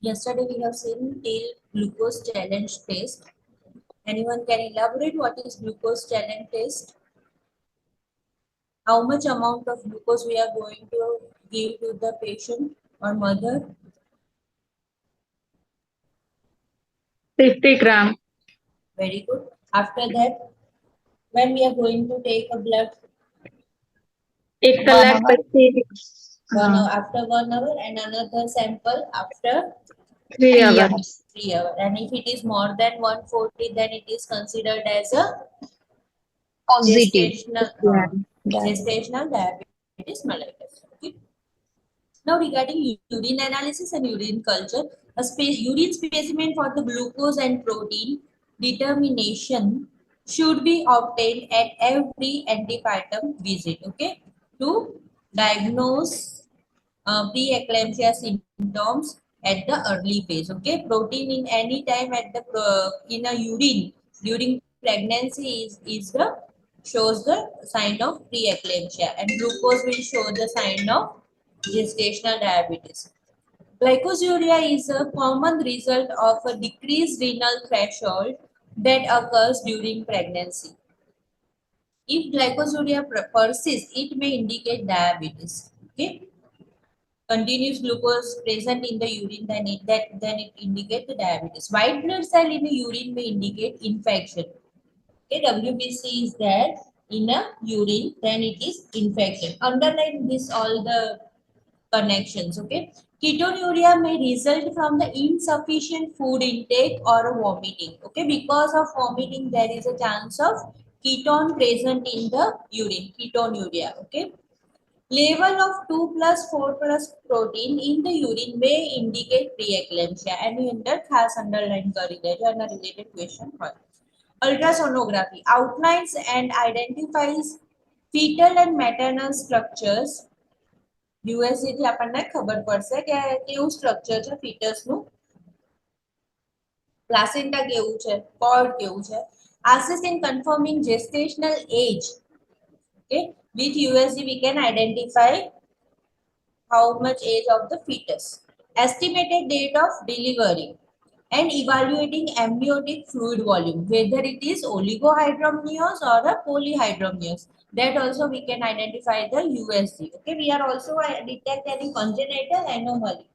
Yesterday we have seen till glucose challenge test. Anyone can elaborate what is glucose challenge test? How much amount of glucose we are going to give to the patient or mother? 50 gram. Very good. After that, when we are going to take a blood, 1 1 કલાક hour. પછી 1 hour after 1 hour and another sample after 3 3 hours. hours. 3 hours. And if it is more than 140, then it is considered as a Positive. gestational Yeah. gestational diabetes mellitus. Okay. Now regarding urine analysis and urine culture, a urine specimen for the glucose and protein determination should be obtained at every antepartum visit. Okay, to diagnose preeclampsia symptoms at the early phase. Okay, protein in any time at the in a urine during pregnancy is the shows the sign of preeclampsia, and glucose will show the sign of gestational diabetes. Glycosuria is a common result of a decreased renal threshold that occurs during pregnancy. If glycosuria persists, it may indicate diabetes. Okay, continuous glucose present in the urine, then it indicates the diabetes. White blood cell in the urine may indicate infection. Okay, WBC is there in a urine, then it is infection. Underline this all the connections. Okay, ketonuria may result from the insufficient food intake or vomiting. Okay, because of vomiting there is a chance of ketone present in the urine, ketonuria. Okay, level of 2 plus 4 plus protein in the urine may indicate preeclampsia. એની અંદર ખાસ underline કરી દેજો અને related question હોય. Ultrasonography outlines and identifies fetal and maternal structures. USG થી આપણને ખબર પડશે કે કેવું સ્ટ્રક્ચર છે ફીટસનું, પ્લાસેન્ટા કેવું છે, કોર્ડ કેવું છે. Assist in confirming gestational age. Okay, with USG we can identify how much age of the fetus, estimated date of delivery, and evaluating amniotic fluid volume, whether it is oligohydramnios or a polyhydramnios. That also we can identify the USG. Okay, we are also detect any congenital anomaly,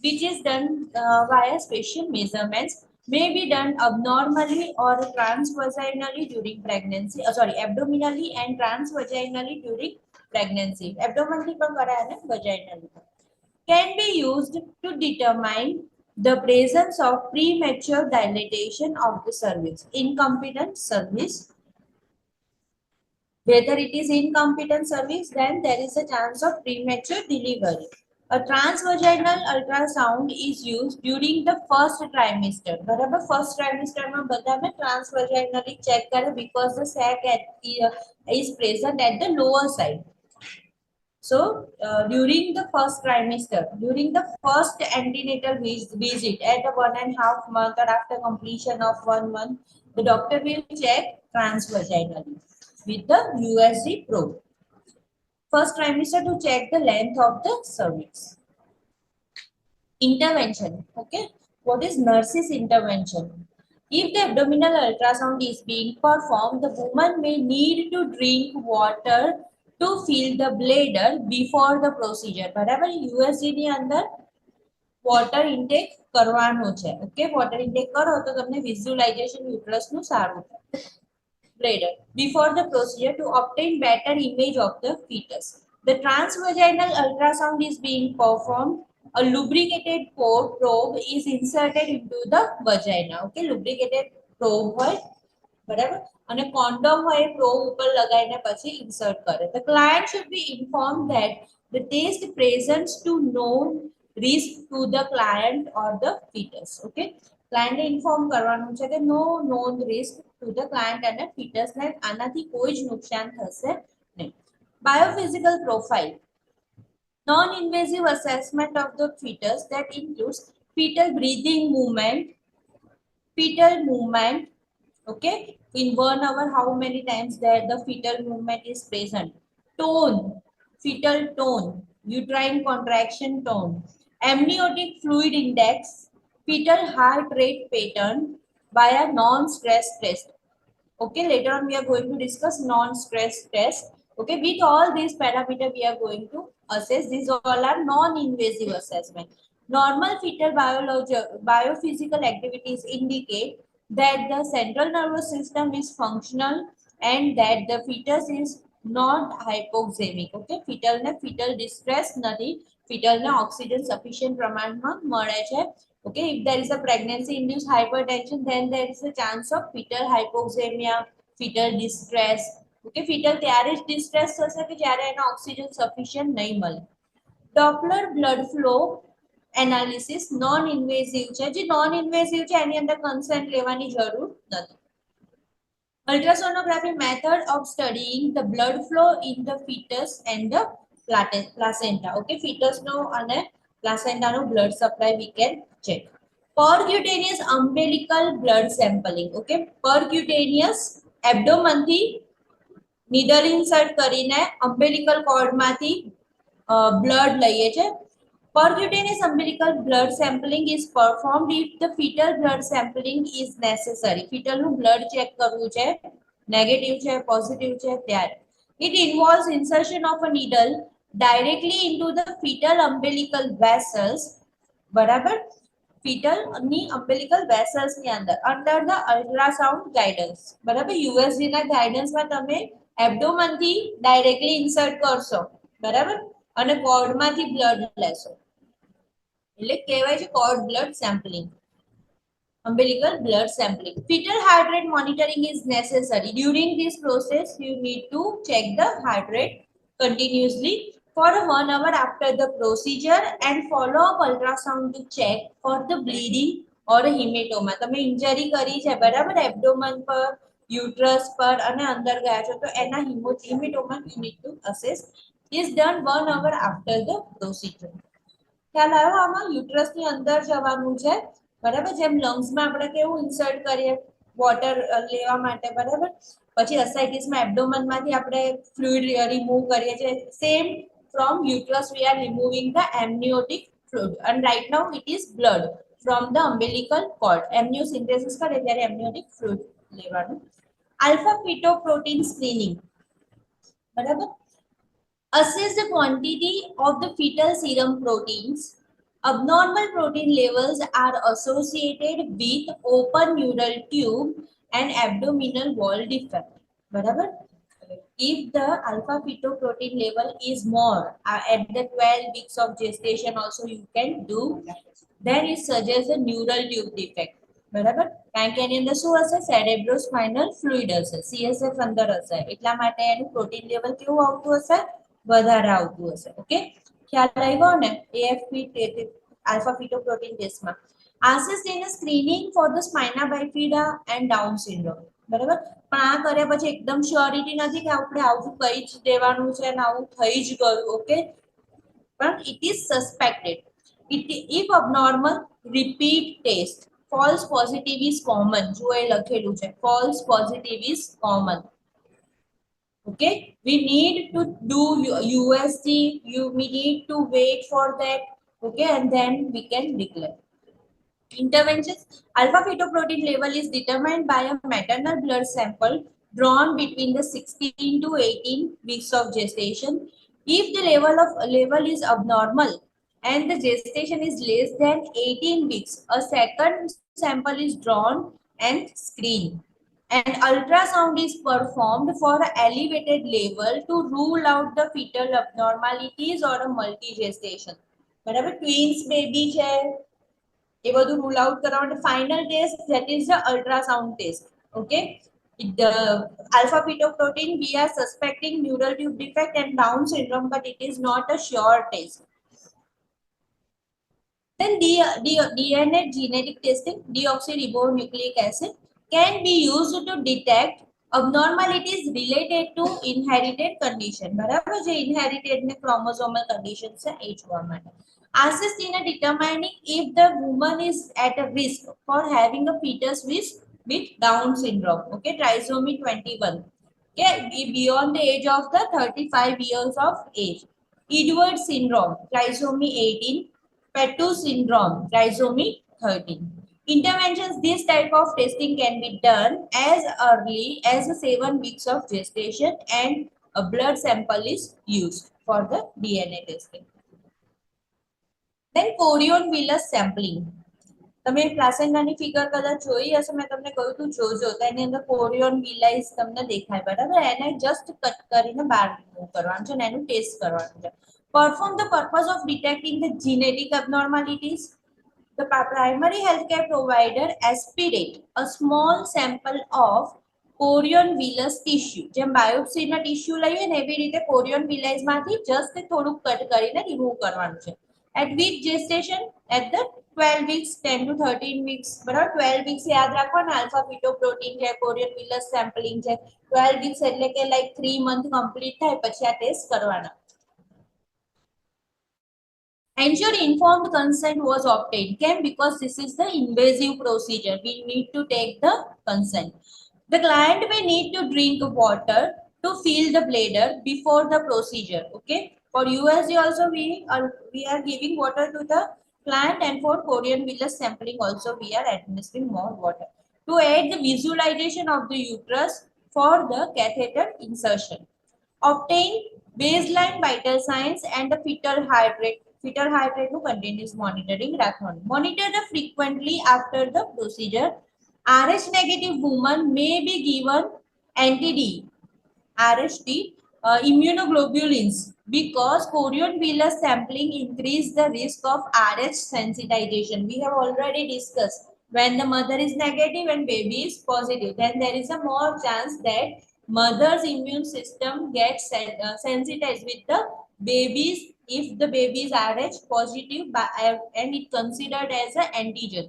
which is done via special measurements, may be done abnormally or transvaginally during pregnancy. Sorry, abdominally and transvaginally during pregnancy. Abdominally પણ કરાય અને vaginally પણ. Can be used to determine the presence of premature dilatation of the cervix, incompetent cervix. Whether it is incompetent cervix, then there is a chance of premature delivery. A transvaginal ultrasound is used during the first trimester. બરાબર, first trimester માં બધાને transvaginally check કરે because the sac is present at the lower side. So during the first trimester, during the first antenatal visit at the 1.5 month or after completion of 1 month, the doctor will check transvaginally with the USG probe. First trimester to check the length of the cervix. Intervention. Okay, what is nurse's intervention? If the abdominal ultrasound is being performed, the woman may need to drink water to fill the bladder before the procedure. બરાબર, USG ની અંદર water intake કરવાનો છે. Okay, water intake કરો તો તમને visualization uterus નું સારું થાય. Bladder before the procedure to obtain better image of the fetus. The transvaginal ultrasound is being performed. A lubricated probe is inserted into the vagina. Okay, lubricated probe હોય, બરાબર, અને condom હોય એ probe ઉપર લગાવીને પછી insert કરે. The client should be informed that the test presents to known risk to the client or the fetus. Okay, client inform કરવાનું છે કે no known risk to the client and the fetus ને આનાથી કોઈ જ નુકસાન થશે નહીં. Biophysical profile, non-invasive assessment of the fetus that includes fetal breathing movement, okay, in 1 hour how many times that the fetal movement is present, tone, fetal tone, uterine contraction tone, amniotic fluid index, fetal heart rate pattern by a non-stress test. Okay, later on we are going to discuss non-stress test. Okay, with all these parameters we are going to assess. These all are non-invasive assessment. Normal fetal biophysical activities indicate that the central nervous system is functional and that the fetus is not hypoxemic. Okay, fetal distress નથી, fetal ને oxygen sufficient પ્રમાણમાં મળે છે. Okay, if there is a pregnancy induced hypertension, then there is a chance of fetal hypoxemia, fetal distress. Okay, fetal ત્યારે જ distress થશે કે જ્યારે એને oxygen sufficient નહીં મળે. Doppler blood flow analysis non invasive છે, જે non invasive છે એની અંદર consent લેવાની જરૂર નથી. Ultrasonography method of studying the blood flow in the fetus and the placenta. Okay, fetus no અને placenta no blood supply we can check. Percutaneous umbilical blood sampling. Okay, percutaneous abdomen થી needle insert કરીને umbilical cord માંથી blood લઈએ છે. Percutaneous umbilical blood sampling is performed if the fetal blood sampling is necessary. Fetal નું blood check કરવું છે, negative છે, positive છે ત્યારે. It involves insertion of a needle directly into the fetal umbilical vessels. બરાબર, fetal ની umbilical vessels ની અંદર under the ultrasound guidance. બરાબર, USG ના guidance માં તમે abdomen થી directly insert કરશો, બરાબર, અને cord માંથી blood લેશો એટલે કહેવાય છે cord blood sampling, umbilical blood sampling. Fetal heart rate monitoring is necessary. During this process you need to check the heart rate continuously for 1 hour after the procedure and follow up ultrasound to check for the bleeding or a hematoma. તમે injury કરી છે, બરાબર, abdomen પર, uterus પર અને અંદર ગયા છો તો એના hematoma you need to assess. Is done 1 hour after the procedure. ખ્યાલ આવ્યો આમાં? યુટ્રસ ની અંદર જવાનું છે, બરાબર, જેમ લંગ્સ માં આપણે કેવું ઇન્સર્ટ કરીએ વોટર લેવા માટે, બરાબર, પછી અસાઇટિસ માં એબ્ડોમન માંથી આપણે ફ્લુઇડ રિમૂવ કરીએ છીએ. Same from uterus we are removing the amniotic fluid and right now it is blood from the umbilical cord. Amniocentesis કરે ત્યારે amniotic fluid લેવાનું. Alpha fetoprotein screening, બરાબર, assess the quantity of the fetal serum proteins. Abnormal protein levels are associated with open neural tube and abdominal wall defect. બરાબર, if the alpha fetoprotein level is more at the 12 weeks of gestation also you can do, then it suggests a neural tube defect. બરાબર, કારણ કે એની અંદર શું હશે, cerebrospinal fluid હશે, CSF અંદર હશે, એટલા માટે એનું પ્રોટીન લેવલ કેવું આવતું હશે, વધારે આવતું હશે. ઓકે, ખ્યાલ આવ્યો ને AFP alpha fetoprotein test માં. Assess in a screening for the spina bifida and Down syndrome. બરાબર, પણ આ કર્યા પછી એકદમ શ્યોરિટી નથી કે આપણે આવું કહી જ દેવાનું છે અને આવું થઈ જ ગયું. ઓકે, પણ it is suspected. If abnormal, repeat test. False positive is common. જો એ લખેલું છે false positive is common. Okay, we need to do USG, we need to wait for that. Okay, and then we can declare. Interventions. Alpha fetoprotein level is determined by a maternal blood sample drawn between the 16 to 18 weeks of gestation. If the level is abnormal and the gestation is less than 18 weeks, a second sample is drawn and screened. And ultrasound is performed for an elevated level to rule out the fetal abnormalities or a multi-gestation. બરાબર, twins baby છે એ બધું rule out કરવા માટે final test, that is the ultrasound test. Okay, the alpha fetoprotein we are suspecting neural tube defect and Down syndrome, but it is not a sure test. Then DNA genetic testing, deoxyribonucleic acid can be used to detect abnormalities related to inherited condition. બરાબર, જે inherited ને chromosomal condition છે એ જોવા માટે. Assist in determining if the woman is at a risk for having a fetus with Down syndrome. Okay, trisomy 21. Okay, beyond the age of the 35 years of age. Edwards syndrome, trisomy 18. Petu syndrome, trisomy 13. Interventions, this type of testing can be done as early as 7 weeks of gestation and a blood sample is used for the DNA testing. Then chorion villus sampling. તમે પ્લાસેન્ટાની figure કદાચ જોઈ હશે, મેં તમને કહ્યું તું જોજો, તો એની અંદર કોરિયોન વિલાઇસ તમને દેખાય, બરાબર? એને જસ્ટ કટ કરીને બહાર મૂવ કરવાનું છે અને એનું ટેસ્ટ કરવાનું છે. Perform the purpose of detecting the genetic abnormalities. The primary healthcare provider aspirate a small sample of chorion villus tissue. જેમ બાયોપ્સીના ટિશ્યુ લઈએ ને એવી રીતે કોરિયોન વિલાઇસ માંથી જસ્ટ થોડુંક કટ કરીને રિમૂવ કરવાનું છે. At week gestation, at the 12 weeks, 10 to 13 weeks, બરાબર? 12 weeks યાદ રાખવાના, આલ્ફા ફિટોપ્રોટીન છે, કોરિયન વિલસ સેમ્પલિંગ છે. 12 weeks એટલે કે લાઈક 3 month કમ્પ્લીટ થાય પછી આ ટેસ્ટ કરવાના. Ensure informed consent was obtained. Came because this is the invasive procedure. We need to take the consent. The client may need to drink water to fill the bladder before the procedure. Okay. For USG also we are giving water to the client, and for chorion villus sampling also we are administering more water to aid the visualization of the uterus for the catheter insertion. Obtain baseline vital signs and the fetal heart rate. Fetal heart rate નું continuous monitoring રાખવાનું. Monitor the frequently after the procedure. RH negative woman may be given anti-D, RHD, immunoglobulins, because chorion villus sampling increase the risk of RH sensitization. We have already discussed, when the mother is negative and baby is positive, then there is a more chance that mother's immune system gets sensitized with the babies if the baby is RH positive and it considered as an antigen.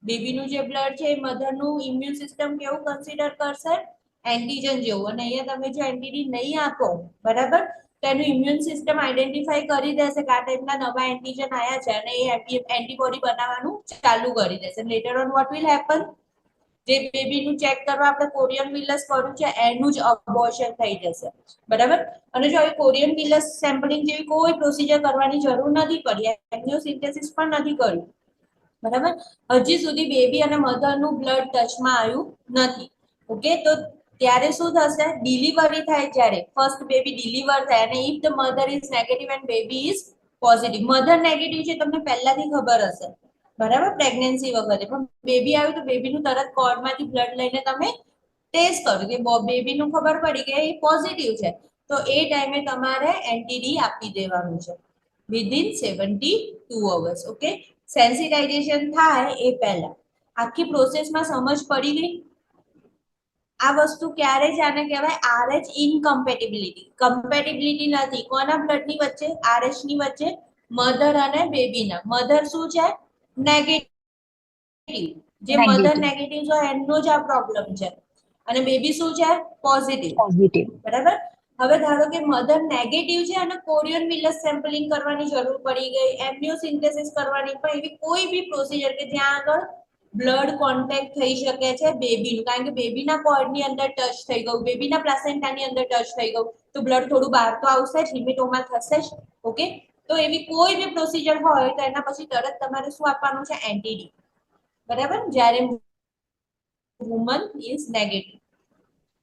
Baby નું જે blood છે mother નું immune system કેવું consider કરશે? Antigen જેવું. અને અહીંયા તમે જો એન્ટીડી નહીં આપો, બરાબર, તો એનું ઇમ્યુન સિસ્ટમ આઈડેન્ટિફાઈ કરી દેશે કે આ ટાઈપના નવા એન્ટીજન આયા છે અને એ એન્ટીબોડી બનાવવાનું ચાલુ કરી દેશે. Letter on what will happen? જે બેબીનું ચેક કરવા આપણે કોરિયન વિલસ કર્યું છે એનું જ અબોર્શન થઈ જશે, બરાબર? અને જો હવે કોરિયન વિલસ સેમ્પલિંગ જેવી કોઈ પ્રોસિજર કરવાની જરૂર નથી પડી, એમ્નિયોસિન્થેસિસ પણ નથી કર્યું, બરાબર? હજી સુધી બેબી અને મધરનું બ્લડ ટચમાં આવ્યું નથી. ઓકે, તો ત્યારે શું થશે? ડિલિવરી થાય જ્યારે ફર્સ્ટ બેબી ડિલિવર થાય અને if the mother is negative and baby is positive, mother negative છે તમને પહેલાથી ખબર હશે, બરાબર, પ્રેગ્નન્સી વખતે, પણ બેબી આવ્યું તો બેબીનું તરત કોર્ડમાંથી બ્લડ લઈને તમે ટેસ્ટ કરો કે બેબીનું ખબર પડી કે એ પોઝિટિવ છે, તો એ ટાઈમે તમારે એન્ટીડી આપી દેવાનું છે વિધિન 72 અવર્સ. ઓકે, સેન્સિટાઇઝેશન થાય એ પહેલા. આખી પ્રોસેસમાં સમજ પડી ગઈ? આ વસ્તુ ક્યારે જ આને કહેવાય? RH ઇનકમ્પેટિબિલિટી. કમ્પેટિબિલિટી નથી કોના બ્લડની વચ્ચે? RH ની વચ્ચે, મધર અને બેબીના. મધર શું છે? નેગેટિવ. જે મધર નેગેટિવ છે એનો જ આ પ્રોબ્લેમ છે, અને બેબી શું છે? પોઝિટિવ. બરાબર? હવે ધારો કે મધર નેગેટિવ છે અને કોરિયન વિલસ સેમ્પલિંગ કરવાની જરૂર પડી ગઈ, એમ્નિયોસિન્થેસિસ કરવાની, પણ એવી કોઈ બી પ્રોસિજર કે જ્યાં આગળ બ્લડ કોન્ટેક્ટ થઈ શકે છે બેબીનું, કારણ કે બેબીના કોર્ડની અંદર ટચ થઈ ગયું, બેબીના પ્લાસેન્ટાની અંદર ટચ થઈ ગયું, તો બ્લડ થોડું બહાર તો આવશે જ, હિમેટોમા થશે જ. ઓકે, તો એવી કોઈ બી પ્રોસિજર હોય તો એના પછી તરત તમારે શું આપવાનું છે? એન્ટીડી, બરાબર, જ્યારે વુમન ઇઝ નેગેટિવ.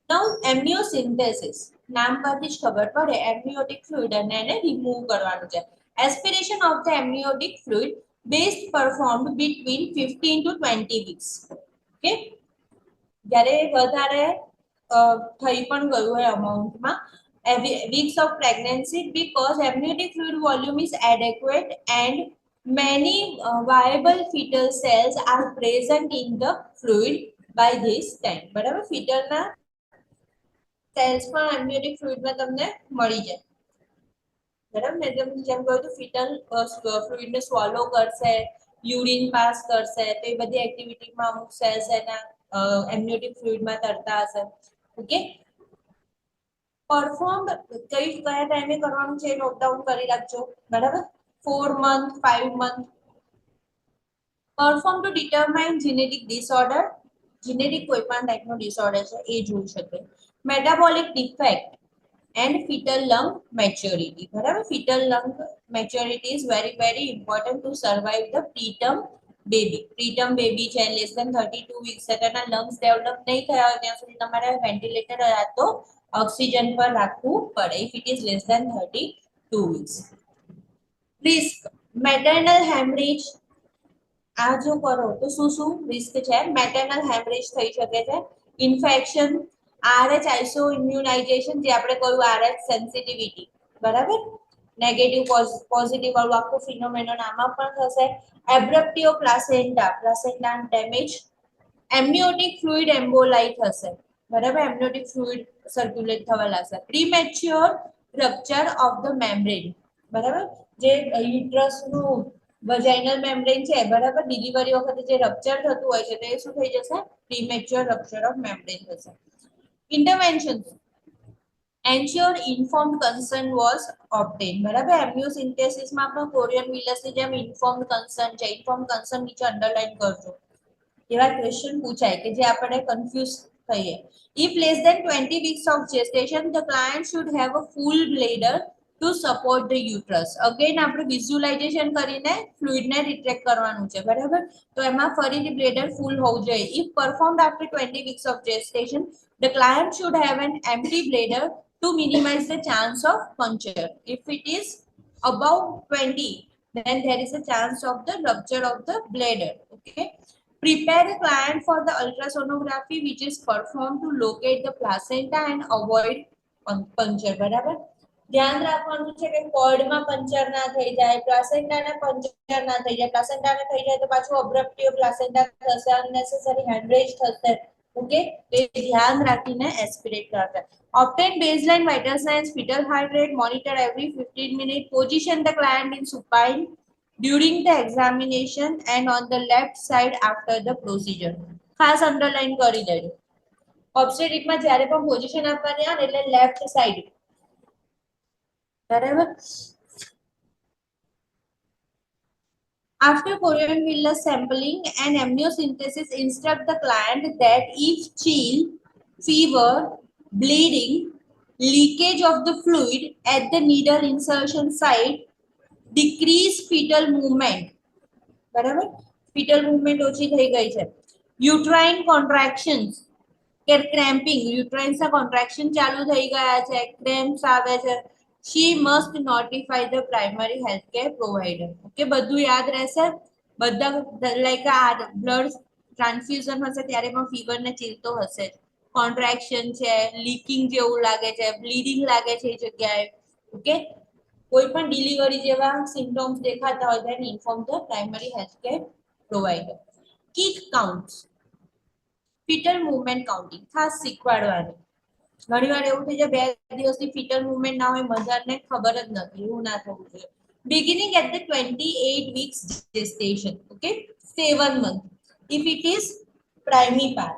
નાઉ એમ્નિયોસિન્થેસિસ, નામ પરથી જ ખબર પડે, એમ્નિયોટિક ફ્લુઇડ અને એને રિમૂવ કરવાનું છે. Aspiration of the amniotic fluid best performed between 15 to 20 weeks. Okay, જ્યારે વધારે થઈ પણ ગયું હોય અમાઉન્ટમાં, weeks of pregnancy, because amniotic fluid volume is adequate and many viable fetal cells are present in the fluid by this time. બરાબર, ફીટલના cells પણ એમ્નિયોટિક ફ્લુઇડમાં તમને મળી જાય, બરાબર ને? જેમ કહ્યું તો ફીટલ ફ્લુઇડને સ્વોલો કરશે, યુરિન પાસ કરશે, તો એ બધી એક્ટિવિટીમાં અમુક સેલ્સ એના એમ્નિયોટિક ફ્લુઇડમાં તરતા હશે. ઓકે, પરફોર્મ કયા ટાઈમે કરવાનું છે નોટ ડાઉન કરી રાખજો, બરાબર? 4 month, 5 month. Perform two determine genetic disorder. Genetic કોઈ પણ ટાઈપનો ડિસઓર્ડર છે એ જોઈ શકે. Metabolic defect, and fetal lung maturity. બરાબર, fetal lung maturity is very very important to survive the preterm baby. preterm baby છે less than 32 weeks છે તેના lungs develop નહીં થયા હોય ત્યાં સુધી તમારે વેન્ટિલેટર તો ઓક્સિજન પર રાખવું પડે if it is less than 32 weeks. risk maternal hemorrhage આ જો કરો તો શું રિસ્ક છે? મેટર્નલ હેમરેજ થઈ શકે છે, ઇન્ફેક્શન, RH આઇસો ઇમ્યુનાઇઝેશન જે આપણે કહ્યું RH સેન્સિટિવિટી, બરાબર, નેગેટિવ પોઝિટિવ વાળું આખું ફિનોમેનોન આમાં પણ થશે, એબ્રપ્ટિયો પ્લાસેન્ટા ડેમેજ, એમનિયોટિક ફ્લુઇડ એમ્બોલાઈ થશે, બરાબર, એમનિયોટિક ફ્લુઇડ સર્ક્યુલેટ થવા લાગશે, premature rupture of the membrane, બરાબર, જે યુટ્રસનું વજાઇનલ મેમ્બ્રેન છે, બરાબર, ડિલિવરી વખતે જે રપ્ચર થતું હોય છે તે શું થઈ જશે? પ્રીમેચ્યોર રપ્ચર ઓફ મેમ્બ્રેન થશે. Intervention ensure informed concern was obtain, બરાબર, એમ્નિયોસિન્થેસિસ માં પણ કોરિયન વિલસ ની જેમ ઇન્ફોર્મ્ડ કન્સર્ન છે, ઇન્ફોર્મ્ડ કન્સર્ન નીચે અંડરલાઈન કરજો, એવા ક્વેશ્ચન પૂછાય કે જે આપણે કન્ફ્યુઝ થઈએ. If less than 20 weeks of gestation, the client should have a full bladder to support the uterus. Again આપણે વિઝ્યુલાઇઝેશન કરીને ફ્લુઇડ ને રિટ્રેક્ટ કરવાનું છે, બરાબર, તો એમાં ફરીથી બ્લેડર ફૂલ હોવું જોઈએ. If performed after 20 weeks of gestation, the client should have an empty bladder to minimize the chance of puncture. If it is above 20, then there is a chance of the rupture of the bladder. Okay. Prepare the client for the ultrasonography which is performed to locate the placenta and avoid puncture. બરાબર, ધ્યાન રાખવાનું છે કે કોર્ડમાં puncture ના થઈ જાય, પ્લાસેન્ટાને puncture ના થઈ જાય, પ્લાસેન્ટાને થઈ જાય તો પાછું અબ્રપ્ટિયો પ્લાસેન્ટા થશે, અનનેસેસરી હેમરેજ થશે. ઓકે, એ ધ્યાન રાખીને એસ્પિરેટ કરતા. Obtain baseline vital signs, fetal heart rate, monitor every 15 minutes, position the client in supine during the examination and on the left side after the procedure. ખાસ અંડરલાઈન કરી દેજો. ઓબ્સ્ટેટ્રિક માં જ્યારે પણ પોઝિશન આપવાની આવે એટલે લેફ્ટ સાઈડ, બરાબર. After Korean villus sampling and amniocentesis, instruct the client that if chill, fever, bleeding, leakage of the fluid at the needle insertion site, decrease fetal movement, બરાબર, fetal movement ઓછી થઈ ગઈ છે, uterine contractions કે cramping, uterine ના contraction ચાલુ થઈ ગયા છે, cramps આવે છે, she must notify the primary healthcare provider. Okay, બધું યાદ રહેશે, બધા લાઈક આ બ્લડ ટ્રાન્સફ્યુઝન હશે ત્યારે પણ ફીવર ને ચીલ તો હશે જ, કોન્ટ્રાક્શન છે, લીકિંગ જેવું લાગે છે, બ્લીડિંગ લાગે છે એ જગ્યાએ. ઓકે, કોઈ પણ ડિલિવરી જેવા સિમ્પટમ્સ દેખાતા હોય then inform the primary healthcare provider. Kick counts, fetal movement counting ખાસ શીખવાડવાનું. ઘણીવાર એવું થઈ જાય 2 દિવસથી fetal movement ના હોય, મધરને ખબર જ નથી, એવું ના થવું જોઈએ. Beginning at the 28 weeks gestation, okay, 7 months if it is primipar,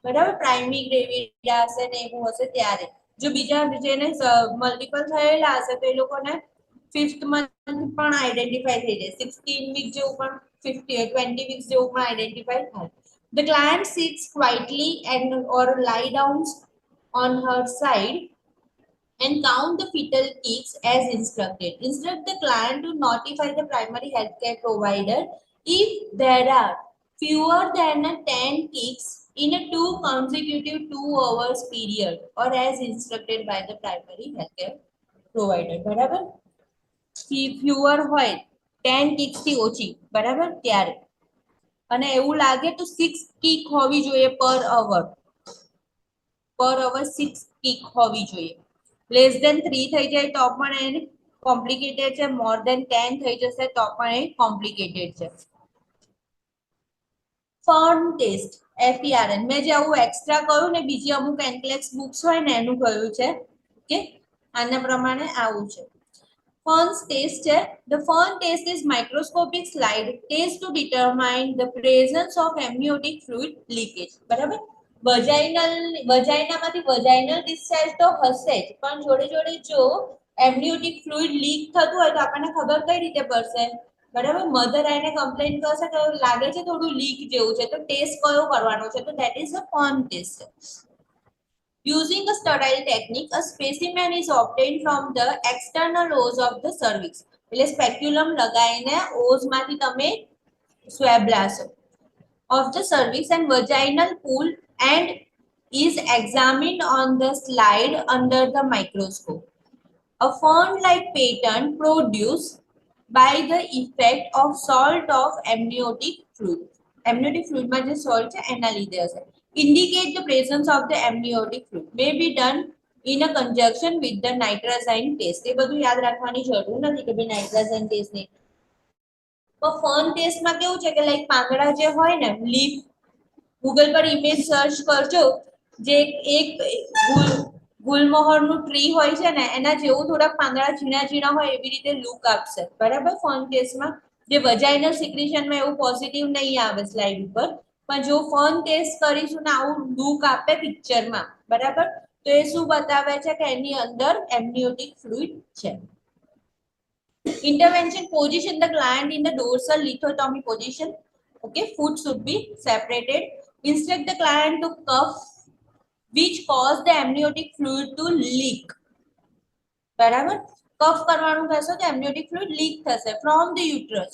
બરાબર, પ્રાઇમી ગ્રેવિડા હશે ને એવું હશે ત્યારે. જો બીજા જેને મલ્ટિપલ થયેલા હશે તો એ લોકોને 5th month પણ આઈડેન્ટિફાઈ થઈ જાય, 16 વીક જેવું પણ 20 વીક્સ જેવું પણ આઈડેન્ટિફાઈ થાય. The client sits quietly and or lie down on her side and count the fetal kicks as instructed. Instruct the client to notify the primary healthcare provider if there are fewer than 10 kicks in a 2 consecutive 2 hours period or as instructed by the primary healthcare provider. બરાબર, fewer હોય 10 kicks થી ઓછી, બરાબર, ત્યારે. અને એવું લાગે તો 6 કિક હોવી જોઈએ પર અવર 6 કિક હોવી જોઈએ. લેસ ધેન 3 થઈ જાય તો પણ એ કોમ્પ્લિકેટેડ છે, મોર ધેન 10 થઈ જશે તો પણ એ કોમ્પ્લિકેટેડ છે. ફર્ન ટેસ્ટ FERN મેં જે આવું એક્સ્ટ્રા કહ્યું ને, બીજી અમુક એન્ક્લેક્સ બુક્સ હોય ને એનું કહ્યું છે. ઓકે, આના પ્રમાણે આવું છે. Fern's test છે. The Fern test is microscopic slide test to determine the presence of amniotic fluid leakage. બરાબર, વજાઇનામાંથી વજાઇનલ ડિસ્ચાર્જ તો હશે જ, પણ જોડે જોડે જો એમનિયોટિક ફ્લુઇડ લીક થતું હોય તો આપણને ખબર કઈ રીતે પડશે? બરાબર, મધર આઈને કમ્પ્લેન કરશે કે લાગે છે થોડું લીક જેવું છે, તો ટેસ્ટ કયો કરવાનો છે? તો that is a fern test. Using a sterile technique, a specimen is obtained from the external os of the cervix. એટલે સ્પેક્યુલમ લગાવીને ઓસ માંથી તમે swab લાશો of the cervix and vaginal pool and is examined on the slide under the microscope. A fern-like pattern produced by the effect of salt of amniotic fluid. Amniotic fluid માં જે salt છે એના લીધે હશે. Indicate the presence of the amniotic fluid. May be done in a conjunction with the nitrazine test. એ બધું યાદ રાખવાની જરૂર નથી કે ભાઈ nitrazine test નહીં. તો ફર્ન ટેસ્ટમાં કેવું છે કે લાઈક પાંદડા જે હોય ને લીફ ગૂગલ પર ઇમેજ સર્ચ કરજો જે એક ગુલમોહરનું ટ્રી હોય છે ને એના જેવું થોડા પાંદડા ઝીણા ઝીણા હોય એવી રીતે લુક આપશે બરાબર ફર્ન ટેસ્ટમાં જે વજાઇનલ સિક્રેશનમાં એવું પોઝિટિવ નહીં આવે સ્લાઇડ ઉપર પણ જો ફર્ન ટેસ્ટ કરીશું ને આવું લુક આપે પિક્ચરમાં બરાબર તો એ શું બતાવે છે કે એની અંદર એમનિયોટિક ફ્લુઇડ છે. Intervention: position the gland in the dorsal lithotomy position. Okay, foot should be separated. Instruct the gland to cough, which cause the amniotic fluid to leak. બરાબર કફ કરવાનું કહેશો તો amniotic fluid leak થશે from the uterus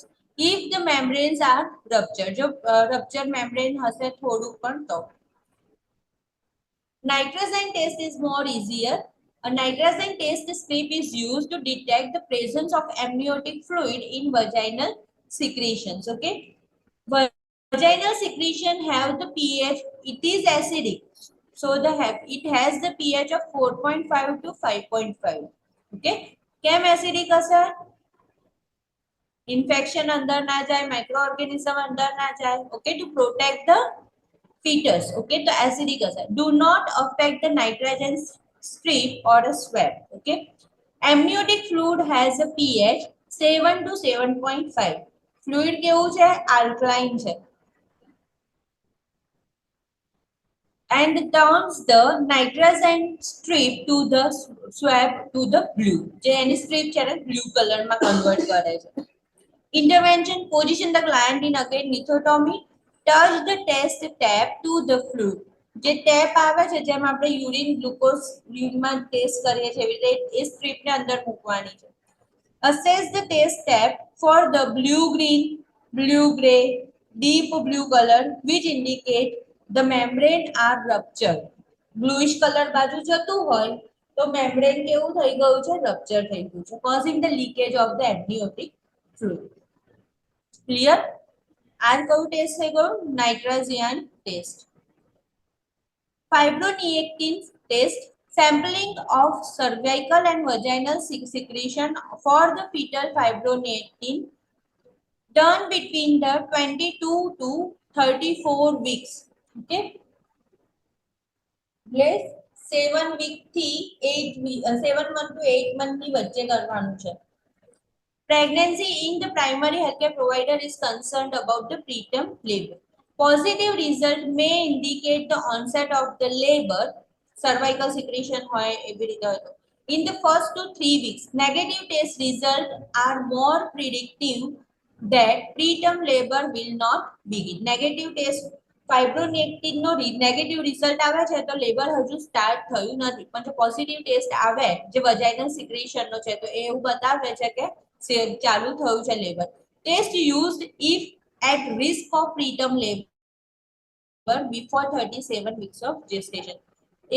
if the membranes are ruptured. જો rupture membrane હશે થોડું પણ તો. Nitrazine test is more easier. A nitrazine test strip is used to detect the presence of amniotic fluid in vaginal secretions. Okay, vaginal secretion have the pH. It is acidic, so it has the pH of 4.5 to 5.5. Okay, કેમ acidic હશે? Infection અંદર ના જાય, microorganism અંદર ના જાય. Okay, to protect the fetus. Okay, so acidic acid do not affect the nitrogen strip or a swab. Okay, amniotic fluid has a pH 7 to 7.5. fluid કેવું છે? alkaline છે and turns the nitrogen strip to the swab to the blue. જે એની strip છે ને blue color માં convert કરે છે. Intervention: position the gland in again lithotomy. Touch the test tap to the fluid. જે ટેપ આવે છે જેમ આપણે યુરિન ગ્લુકોઝ યુરિનમાં ટેસ્ટ કરીએ છીએ એવી રીતે એ સ્ટ્રીપને અંદર મૂકવાની છે. Assess the test tap for the blue green, blue gray, deep blue color which indicate the membrane are ruptured. Bluish color બાજુ જતું હોય તો membrane કેવું થઈ ગયું છે? રપ્ચર થઈ ગયું છે, causing the leakage of the amniotic fluid. Clear? આ કયું ટેસ્ટ થઈ ગયું? નાઇટ્રાઝિયન test. Fibronectin test: sampling of cervical and vaginal secretion for the fetal fibronectin done between the 22 to 34 weeks. Okay, 7 week થી 8 week 7 month to 8 month ની વચ્ચે કરવાનું છે. Pregnancy in the primary healthcare provider is concerned about the preterm labor. Positive result may indicate the onset of the labor. Cervical secretion હોય એવી રીતે હોય તો. In the first to 3 weeks, negative test results are more predictive that preterm labor will not begin. Negative test fibronectin નો negative result આવે છે તો labour હજુ સ્ટાર્ટ થયું નથી પણ જો પોઝિટિવ ટેસ્ટ આવે જે વજાઇનલ સિક્રેશન નો છે તો એ એવું બતાવે છે કે ચાલુ થયું છે labour. Test used if at risk of preterm labor before 37 weeks of gestation.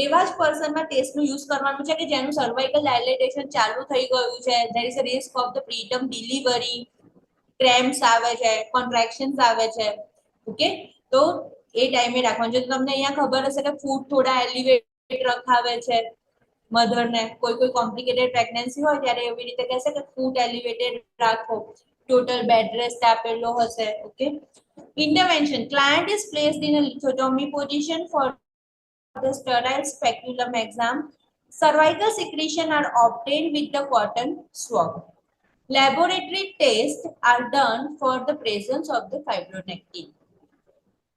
એવા જ પર્સનમાં ટેસ્ટનું યુઝ કરવાનું છે કે જેનું સર્વાઇકલ ડાયલેટેશન ચાલુ થઈ ગયું છે, there is a risk of the preterm delivery, cramps આવે છે, contractions આવે છે. ઓકે, તો એ ટાઈમે રાખવાનું છે. તમને અહીંયા ખબર હશે કે ફૂડ થોડા એલિવેટ રખાવે છે મધરને, કોઈ કોમ્પ્લિકેટેડ પ્રેગ્નન્સી હોય ત્યારે એવી રીતે કહેશે કે ફૂડ એલિવેટેડ રાખો, total bed rest આપેલો હશે. Okay, intervention: client is placed in a lithotomy position for the sterile speculum exam. Cervical secretion are obtained with the cotton swab. Laboratory tests are done for the presence of the fibronectin.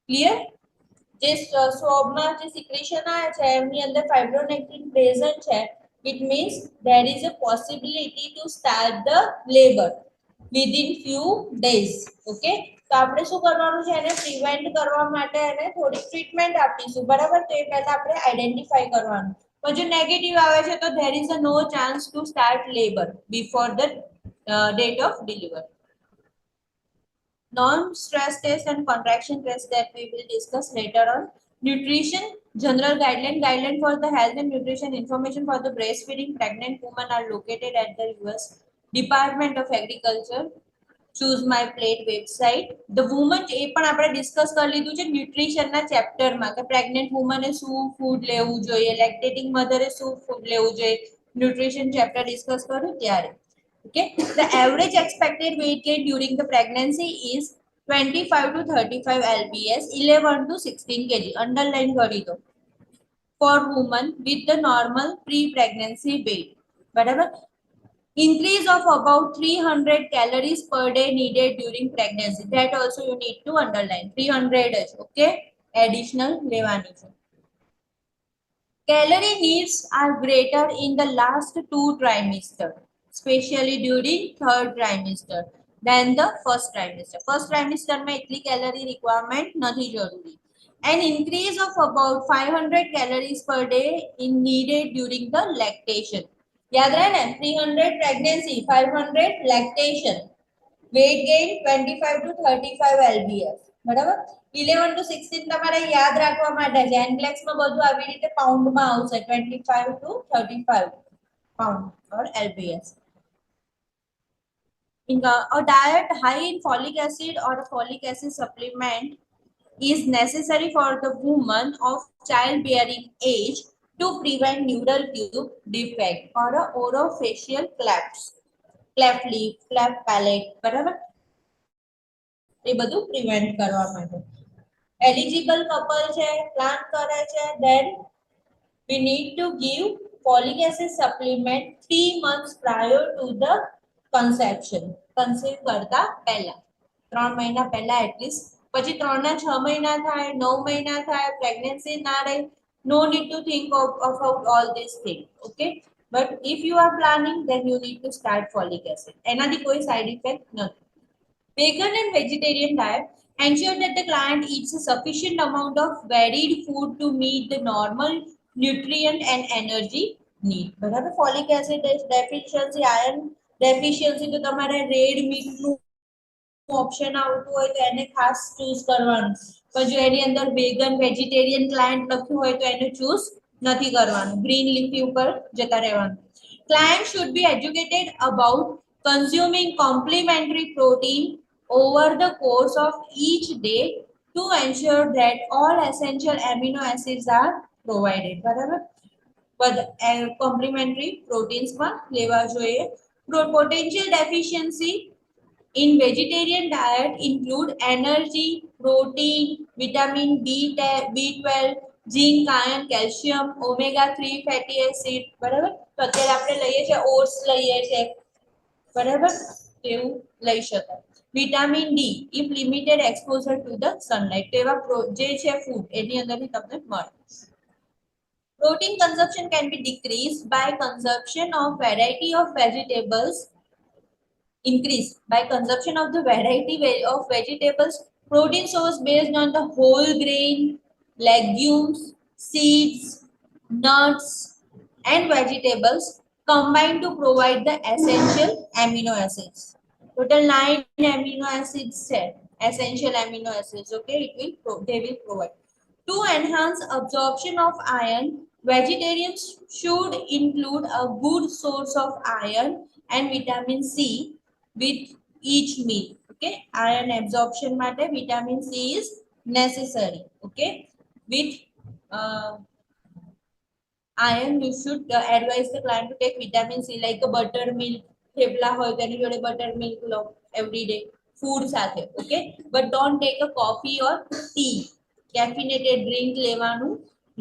Clear? જે સ્વોબમાં જે secretion આવે છે એમની અંદર ફાઇબ્રોનેક્ટિન present છે, it means there is a possibility to start the labor within few days. Okay, તો આપણે શું કરવાનું છે, એને પ્રિવેન્ટ કરવા માટે એને થોડી ટ્રીટમેન્ટ આપીશું, બરાબર. તો એ પહેલા આપણે આઈડેન્ટિફાઈ કરવાનું. પણ જો નેગેટિવ આવે છે તો there is a no chance to start labor before the date of delivery. Non-stress test and contraction test that we will discuss later on. Nutrition, general guideline for the health and nutrition information for the breastfeeding pregnant women are located at the US Department of Agriculture. Choose my plate website. The woman એ પણ આપણે discuss કરી લીધું છે ન્યુટ્રિશનના ચેપ્ટરમાં કે pregnant વુમને શું food લેવું જોઈએ, લેક્ટેટિંગ મધરે શું ફૂડ લેવું જોઈએ, ન્યુટ્રિશન ચેપ્ટર ડિસ્કસ કર્યું ત્યારે. Okay, the average expected weight gain during the pregnancy is 25 to 35 lbs, 11 to 16 kg. Underline કરી દો for women with the normal pre-pregnancy weight. બરાબર. Increase of about 300 calories per day needed during pregnancy. That also you need to underline. 300 is okay. Additional લેવાની છે. Calorie needs are greater in the last 2 trimester, especially during 3rd trimester than the 1st trimester. 1st trimester में इतनी calorie requirement नहीं जरूरी. An increase of about 500 calories per day is needed during the lactation. याद रहे ना, 300 pregnancy, 500 lactation. Weight gain 25 to 35 lbs. બરાબર. 11 to 16 તમારે યાદ રાખવા માટે છે. એનક્લેક્સ માં બધું આવી રીતે પાઉન્ડ માં આવશે. 25 to 35 pound or lbs. In a diet high in folic acid or a folic acid supplement is necessary for the woman of childbearing age to prevent neural tube defect or a orofacial cleft lip, cleft palate. બરાબર. એ બધું prevent કરવા માટે. Eligible couple છે, plan કરે છે, then we need to give folic acid supplement 3 months prior to the conception. Conceive કરતા પહેલા 3 મહિના પહેલા એટલીસ્ટ. પછી 3 ના 6 મહિના થાય, 9 મહિના થાય, પ્રેગ્નન્સી ના રહે, no need to think of all these things. Okay, but if you are planning, then you need to start folic acid. એનાથી કોઈ side effect નથી. Vegan and vegetarian diet. Ensure that the client eats a sufficient amount of varied food to meet the normal nutrient and energy need. બરાબર. Folic acid deficiency, iron deficiency તો તમારે red meet નું option આવતું હોય તો એને ખાસ choose કરવાનું. પણ જો એની અંદર વેગન વેજીટેરિયન ક્લાયન્ટ લખ્યું હોય તો એને ચૂઝ નથી કરવાનું. ગ્રીન લીફી ઉપર જતા રહેવાનું. Client should be educated about consuming complementary protein over the course of each day to ensure that all essential amino acids are provided. બરાબર. but complementary proteins માં લેવા જોઈએ. Potential deficiency in vegetarian diet include energy, protein, vitamin B12, zinc, iron, calcium, omega-3 fatty acid. બરાબર. તો અત્યારે આપણે લઈએ છે ઓટ્સ લઈએ છે, બરાબર, તેવું લઈ શકાય. Vitamin D if limited exposure to the sunlight. તેવા જે છે ફૂડ એની અંદરથી તમને મળે. Protein consumption can be decreased by consumption of variety of vegetables. Increase by consumption of the variety of vegetables, protein source based on the whole grain, legumes, seeds, nuts and vegetables combined to provide the essential amino acids. Total 9 amino acids set, essential amino acids. Okay, they will provide. To enhance absorption of iron, vegetarians should include a good source of iron and vitamin C with each meal. Okay, iron absorption માટે vitamin C is necessary. Okay, with iron you should advise the client to take vitamin C like a buttermilk. Thepla હોય તેની જોડે buttermilk લો every day food સાથે. Okay, but don't take a coffee or tea. Caffeinated drink લેવાનું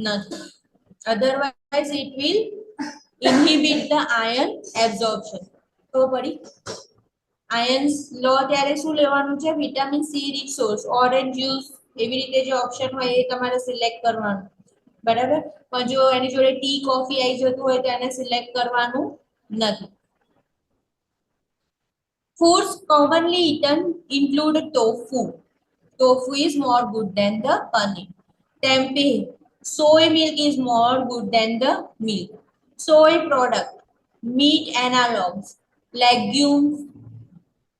નથી. Otherwise it will inhibit the iron absorption. તો પડી ions લો ત્યારે શું લેવાનું છે? Vitamin C rich source, orange juice, એવી રીતે જે ઓપ્શન હોય એ તમારે સિલેક્ટ કરવાનું. બરાબર. પણ જો એની જોડે ટી કોફી આવી જતું હોય તો એને સિલેક્ટ કરવાનું નથી. Foods commonly eaten include tofu. Tofu is more good than the paneer. Tempeh. Soy milk is more good than the milk. Soy product. Meat analogs. Legumes.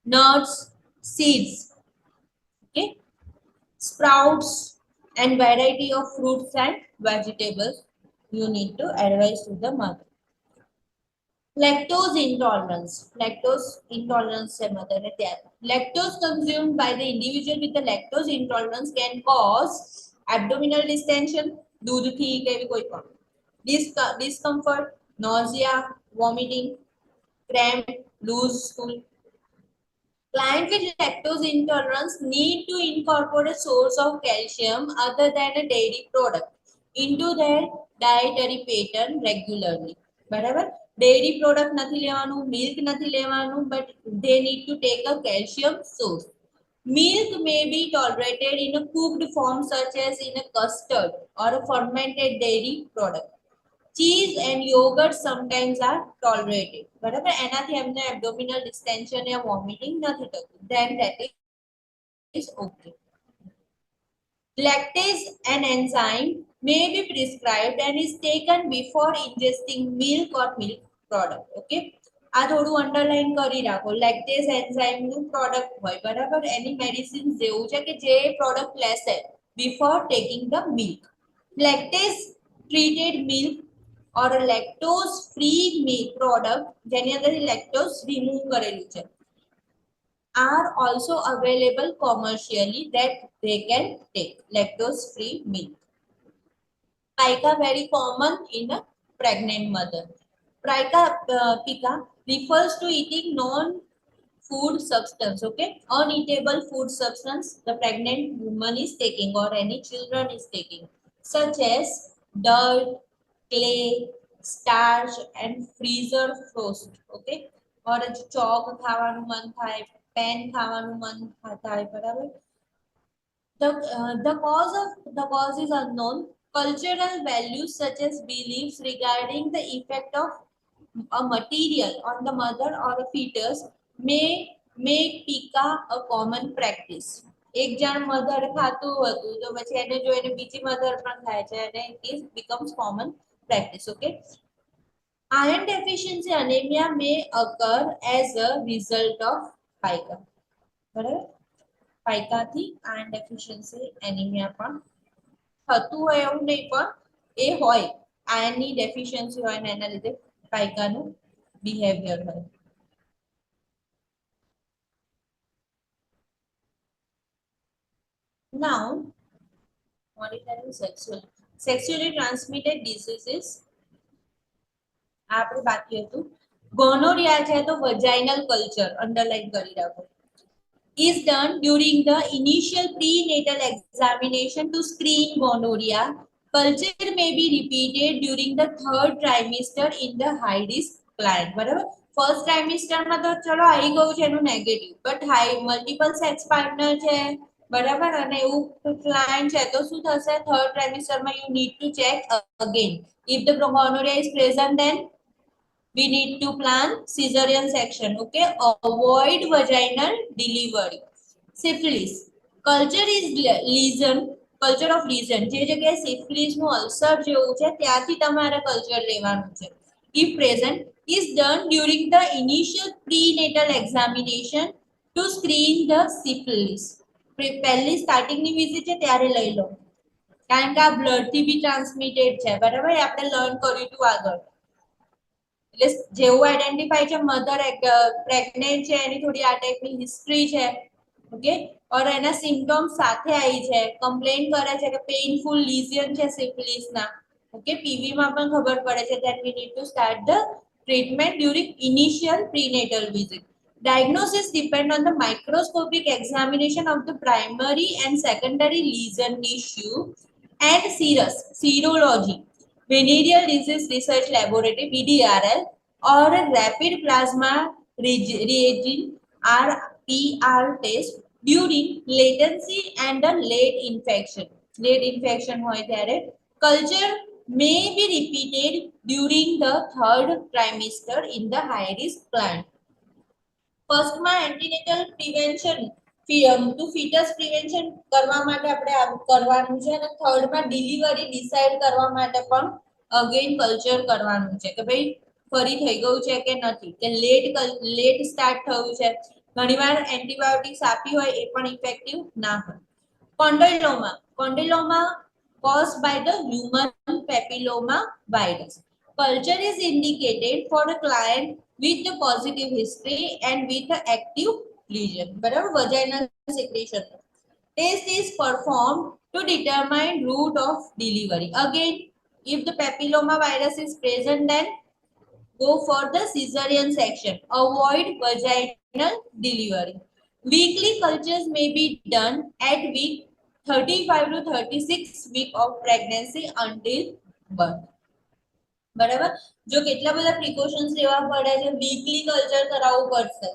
Nuts. Seeds. Okay. Sprouts and variety of fruits and vegetables. You need to advise to the mother. Lactose intolerance. Lactose intolerance से mother ने तैयार. Lactose consumed by the individual with the lactose intolerance can cause abdominal distension, दूधથી કે એવી કોઈ પણ, discomfort, nausea, vomiting, cramp, loose stool. Client with lactose intolerance need to incorporate a source of calcium other than a dairy product into their dietary pattern regularly. બરાબર, dairy product નથી લેવાનું, milk નથી લેવાનું, but they need to take a calcium source. Milk may be tolerated in a cooked form such as in a custard or a fermented dairy product. Cheese and yogurt sometimes are tolerated. બરાબર, એનાથી એમને abdominal distension या vomiting નથી થતું. Then that is okay. Lactase, an enzyme, may be prescribed and is taken before ingesting milk or milk product. Okay. આ થોડું underline કરી રાખો. લેક્ટેઝ એન્ઝાઇમ નું પ્રોડક્ટ હોય, બરાબર, એની મેડિસિન જેવું છે કે જે પ્રોડક્ટ લેશે before taking the milk. Lactase treated milk or a lactose free milk product જેની અંદર lactose remove કરેલું છે are also available commercially that they can take. Lactose free milk. Pica very common in a pregnant mother. Pica refers to eating non-food substance, okay, uneatable food substance the pregnant woman is taking or any children is taking, such as dirt, clay, starch and freezer frost. Okay, or chalk ખાવાનું મન થાય, pen ખાવાનું મન થાય, બરાબર. The cause is unknown. Cultural values such as beliefs regarding the effect of a material on the mother or a fetus may make pica a common practice. એક જણ mother ખાતું હતું તો પછી એને જોઈને બીજી મધર પણ ખાય છે અને it becomes common practice. Okay. Iron deficiency anemia may occur as a result of pica. બરાબર, પાઇકા થી આયર્ન ડેફિશિયન્સી એનિમિયા પણ થતું હોય એવું નહીં, પણ એ હોય, આયર્નની ડેફિશિયન્સી હોય ને એના લીધે પાઇકાનું બિહેવિયર હોય. Now, monitoring sexually transmitted diseases. આપણે બાકી હતું. ગોનોરિયા છે તો વજાઇનલ કલ્ચર અંડરલાઈન કરી રાખો. Is done during the initial prenatal examination to screen gonorrhea. Culture may be repeated during the third trimester in the high risk client. બરાબર, first ટ્રાઇમેસ્ટરમાં તો ચલો આવી ગયું છે એનું negative, but high multiple sex partner છે, બરાબર, અને એવું ક્લાયન્ટ છે તો શું થશે, થર્ડ ટ્રાઇમેસ્ટરમાં you need to check again. If the gonorrhea is present, then we need to plan cesarean section. Okay, avoid vaginal delivery. Syphilis, culture is lesion, culture of lesion, જે જગ્યાએ syphilis નું ulcer જેવું છે ત્યાંથી તમારે culture લેવાનું છે. If present, is done during the initial prenatal examination to screen the syphilis. પહેલી સ્ટાર્ટિંગની વિઝિટ છે ત્યારે લઈ લો, કારણ કે આ બ્લડ થી બી ટ્રાન્સમિટેડ છે, બરાબર, આપણે લર્ન કર્યું હતું આગળ. એટલે જેવું આઈડેન્ટિફાઈ છે મધર પ્રેગ્નેન્ટ છે એની થોડી આ ટાઈપની હિસ્ટ્રી છે, ઓકે, और એના સિમ્પટમ્સ સાથે આવી છે, કમ્પ્લેન કરે છે કે પેઇનફુલ લીઝન છે સિફિલિસ ના, ઓકે, પીવી માં પણ ખબર પડે છે, that we need to start the treatment during initial prenatal visit. Diagnosis depend on the microscopic examination of the primary and secondary lesion tissue and serology, Venereal Disease Research Laboratory VDRL, or a rapid plasma reagent RPR test during latency and a late infection. Late infection hoy tyare culture may be repeated during the third trimester in the high risk plant. ફર્સ્ટમાં antenatal prevention to fetus prevention કરવા માટે આપણે આ કરવાનું છે અને થર્ડમાં delivery decide કરવા માટે પણ અગેન કલ્ચર કરવાનું છે કે ભાઈ ફરી થઈ ગયું છે કે નથી, કે લેટ સ્ટાર્ટ થયું છે, ઘણીવાર એન્ટીબાયોટિક્સ આપી હોય એ પણ ઇફેક્ટિવ ના હોય. કોન્ડેલોમા caused by the human papilloma virus. Culture is indicated for a client with the positive history and with the active lesion. બરાબર, vaginal secretion. Test is performed to determine route of delivery. Again, if the papilloma virus is present, then go for the cesarean section. Avoid vaginal delivery. Weekly cultures may be done at week 35 to 36 week of pregnancy until birth. બરાબર, જો કેટલા બધા precautions લેવા પડે છે, weekly culture કરાવવું પડશે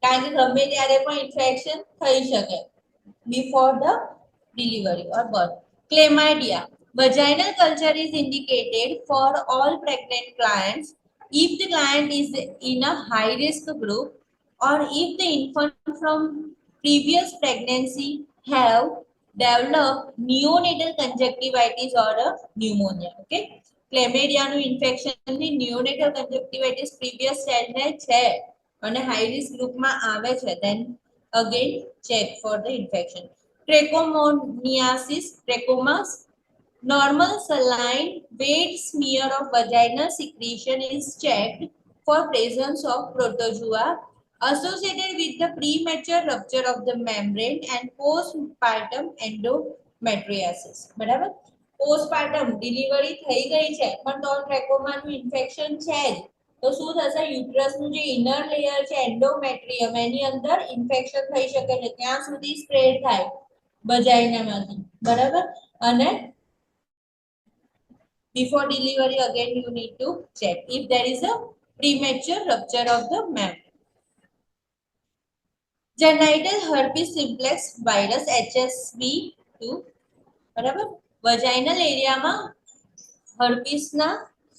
કારણ કે ગમે ત્યારે પણ ઇન્ફેક્શન થઈ શકે before the delivery or birth. Chlamydia. Vaginal culture is indicated for all pregnant clients if the client is in a high risk group or if the infant from previous pregnancy have developed neonatal conjunctivitis or a pneumonia. Okay, chlamydia નું infection ની neonatal conjunctivitis previous child ને છે અને high risk group માં આવે છે, then again check for the infection. Trichomoniasis, trichomas. Normal saline weight smear of vaginal secretion is checked for presence of protozoa associated with the premature rupture of the membrane and postpartum endometriosis. બરાબર, postpartum delivery થઈ ગઈ છે પણ તો ટ્રેકોમાનું infection છે જ, તો શું થશે, યુટ્રસનું જે ઇનર લેયર છે એન્ડોમેટ્રિયમ એની અંદર ઇન્ફેક્શન થઈ શકે છે, ત્યાં સુધી સ્પ્રેડ થાય વજાઇનામાંથી. બરાબર, અને before delivery again you need to check if there is a premature rupture of the membrane. Genital herpes simplex virus HSV2. બરાબર, વજાઇનલ એરિયામાં હર્પીસના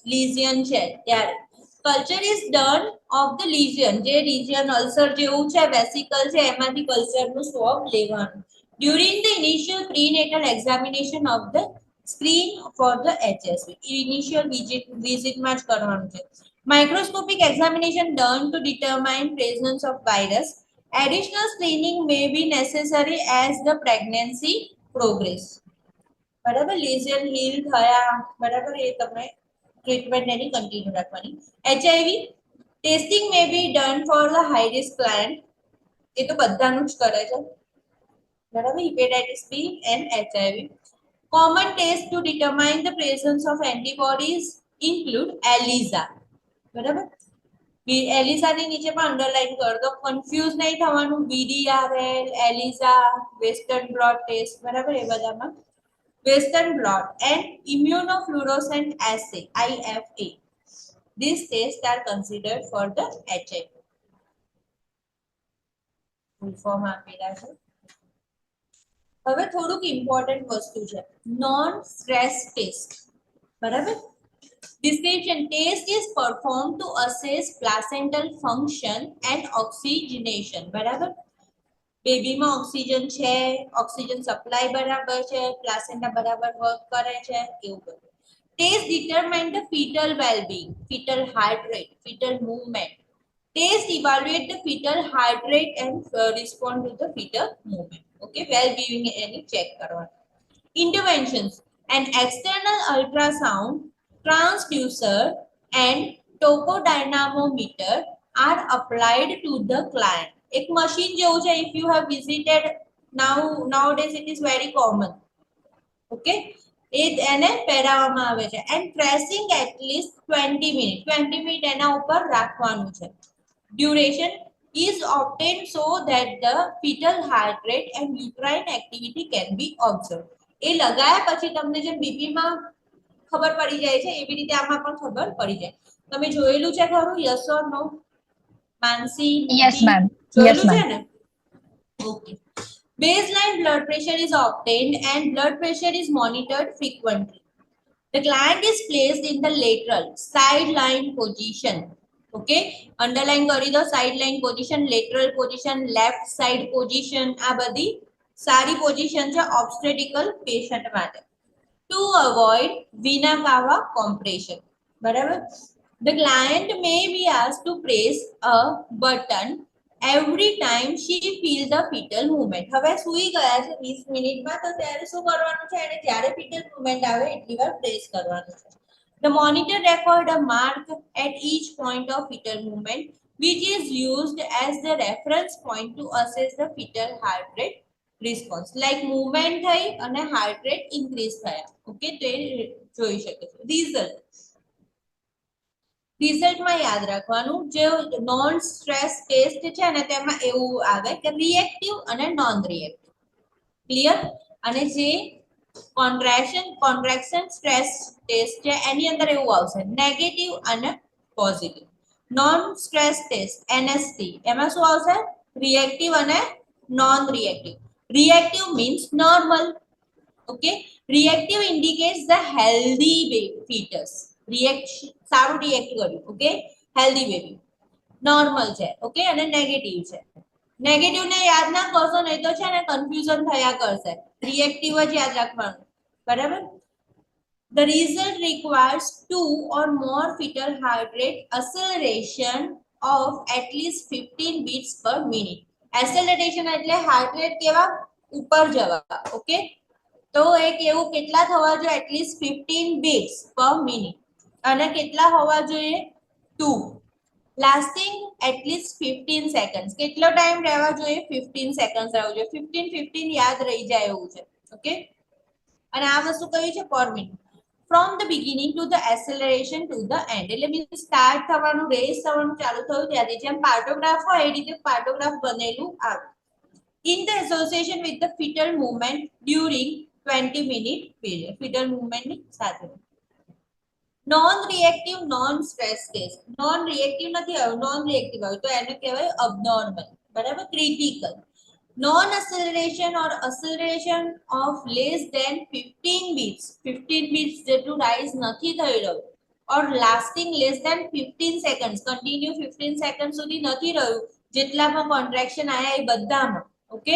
લીઝિયન છે ત્યારે culture is done of the lesion, જે રીજિયન અલ્સર જેવું છે vesicle છે એમાંથી કલ્ચરનું સ્વોબ લેવાનું. During the initial prenatal examination of the screen for the HSV, initial વિઝિટમાં જ કરવાનું છે. Microscopic examination done to determine presence of virus. Additional screening may be necessary as the pregnancy progress. બરાબર, lesion heal થયા, બરાબર, એ તમે treatment એની કન્ટિન્યુ રાખવાની. HIV testing may be done for the high risk client, એ તો બધાનું જ કરે છે. બરાબર, hepatitis B and HIV. Common tests to determine the presence of antibodies include ELISA. બરાબર, ELISA ની નીચે પણ અંડરલાઈન કર દો, કન્ફ્યુઝ નહીં થવાનું. VDRL, ELISA, western blot test, બરાબર, એ બધામાં Western blot and immunofluorescent assay IFA. These tests are considered for the HIV. Full form આપેલા છે. હવે થોડુંક ઇમ્પોર્ટન્ટ વસ્તુ છે, નોન સ્ટ્રેસ ટેસ્ટ. બરાબર, description. Test is performed to assess placental function and oxygenation. બરાબર, બેબીમાં ઓક્સિજન છે, ઓક્સિજન સપ્લાય બરાબર છે, પ્લાસેન્ટા બરાબર વર્ક કરે છે, એવું બધું. Test determine the fetal wellbeing, fetal heart rate, fetal movement. Test evaluate the fetal heart rate and respond to the fetal movement. Okay, wellbeing એની ચેક કરવાનું. Interventions. An external ultrasound, transducer and tocodynamometer are applied to the client. એક machine જેવું છે, if you have visited nowadays it is very common. Okay, એ એને પહેરાવવામાં આવે છે and pressing at least 20 minute એના ઉપર રાખવાનું છે. duration is obtained so that the fetal heart rate and uterine activity can be observed. એ લગાયા પછી તમને જે બીપીમાં ખબર પડી જાય છે એવી રીતે આમાં પણ ખબર પડી જાય. તમે જોયેલું છે ખરું, yes or no? Mansi? Yes, ma'am. Yes, જોયેલું છે ma'am. ને? Okay. Baseline blood pressure is obtained and blood pressure is monitored frequently. The client is placed in the lateral sideline position okay, underline કરી દો. Side line position, lateral position, left side position, આ બધી સારી position છે ઓબ્સ્ટેટિકલ patient માટે. Two avoid વિના કાવા compression, બરાબર. The client may be asked to press a button every time she feel the fetal movement. હવે સુઈ ગયા છે 20 મિનિટમાં, તો ત્યારે શું કરવાનું છે? એને જ્યારે fetal movement આવે એટલી વાર પ્રેસ કરવાનું છે. The monitor record a mark at each point of fetal movement, which is used as the reference point to assess the fetal heart rate response. Like movement થઈ અને heart rate increase થયા. Okay, તે જોઈ શકે છે. રિઝલ્ટમાં યાદ રાખવાનું, જે નોન સ્ટ્રેસ ટેસ્ટ છે ને તેમાં એવું આવે કે રિએક્ટિવ અને નોન રિએક્ટિવ. ક્લિયર? અને જે કોન્ટ્રેક્શન સ્ટ્રેસ ટેસ્ટ છે એની અંદર એવું આવશે નેગેટિવ અને પોઝિટિવ. નોન સ્ટ્રેસ ટેસ્ટ એનએસટી એમાં શું આવશે? રિએક્ટિવ અને non reactive. Reactive means normal. Okay, reactive indicates the healthy foetus. સારું રિએક્ટ કર્યું. Okay, healthy baby. નોર્મલ છે. ઓકે, અને નેગેટિવ છે. નેગેટિવ ને યાદ ના કરશો નહીં તો છે ને કન્ફ્યુઝન થયા કરશે. રિએક્ટિવ જ યાદ રાખવાનું, બરાબર. The result requires 2 or more fetal heart rate acceleration of at least 15 beats per minute. Acceleration એટલે heart rate કેવા ઉપર જવા. ઓકે, તો એ કેવું કેટલા થવા જોઈએ? At least 15 beats per minute. અને કેટલા હોવા જોઈએ? 2. Lasting at least 15 seconds. કેટલો ટાઈમ રહેવા જોઈએ? 15 સેકન્ડ્સ રહેવું જોઈએ. 15 યાદ રહી જાય એવું છે. ઓકે, અને આ વસ્તુ કઈ છે? પર minute. From the beginning to the acceleration to the and. એટલે મીન્સ સ્ટાર્ટ થવાનું, રેસ થવાનું ચાલુ થયું ત્યાંથી જેમ પાર્ટોગ્રાફ હોય એ રીતે પાર્ટોગ્રાફ બનેલું આવે. In the association with the fetal movement during 20-minute period. fetal movement ની સાથે. Non reactive non stress test. Non reactive નથી આવ્યું, નોન રિએક્ટિવ આવ્યું તો એને કહેવાય અબનોર્મલ, બરાબર. Critical. Non acceleration or acceleration of less than 15 beats. 15 beats જેટલું રાઇઝ નથી થઈ રહ્યું. or lasting less than 15 seconds. continue 15 seconds સુધી નથી રહ્યું જેટલામાં કોન્ટ્રેક્શન આયા એ બધામાં. Okay,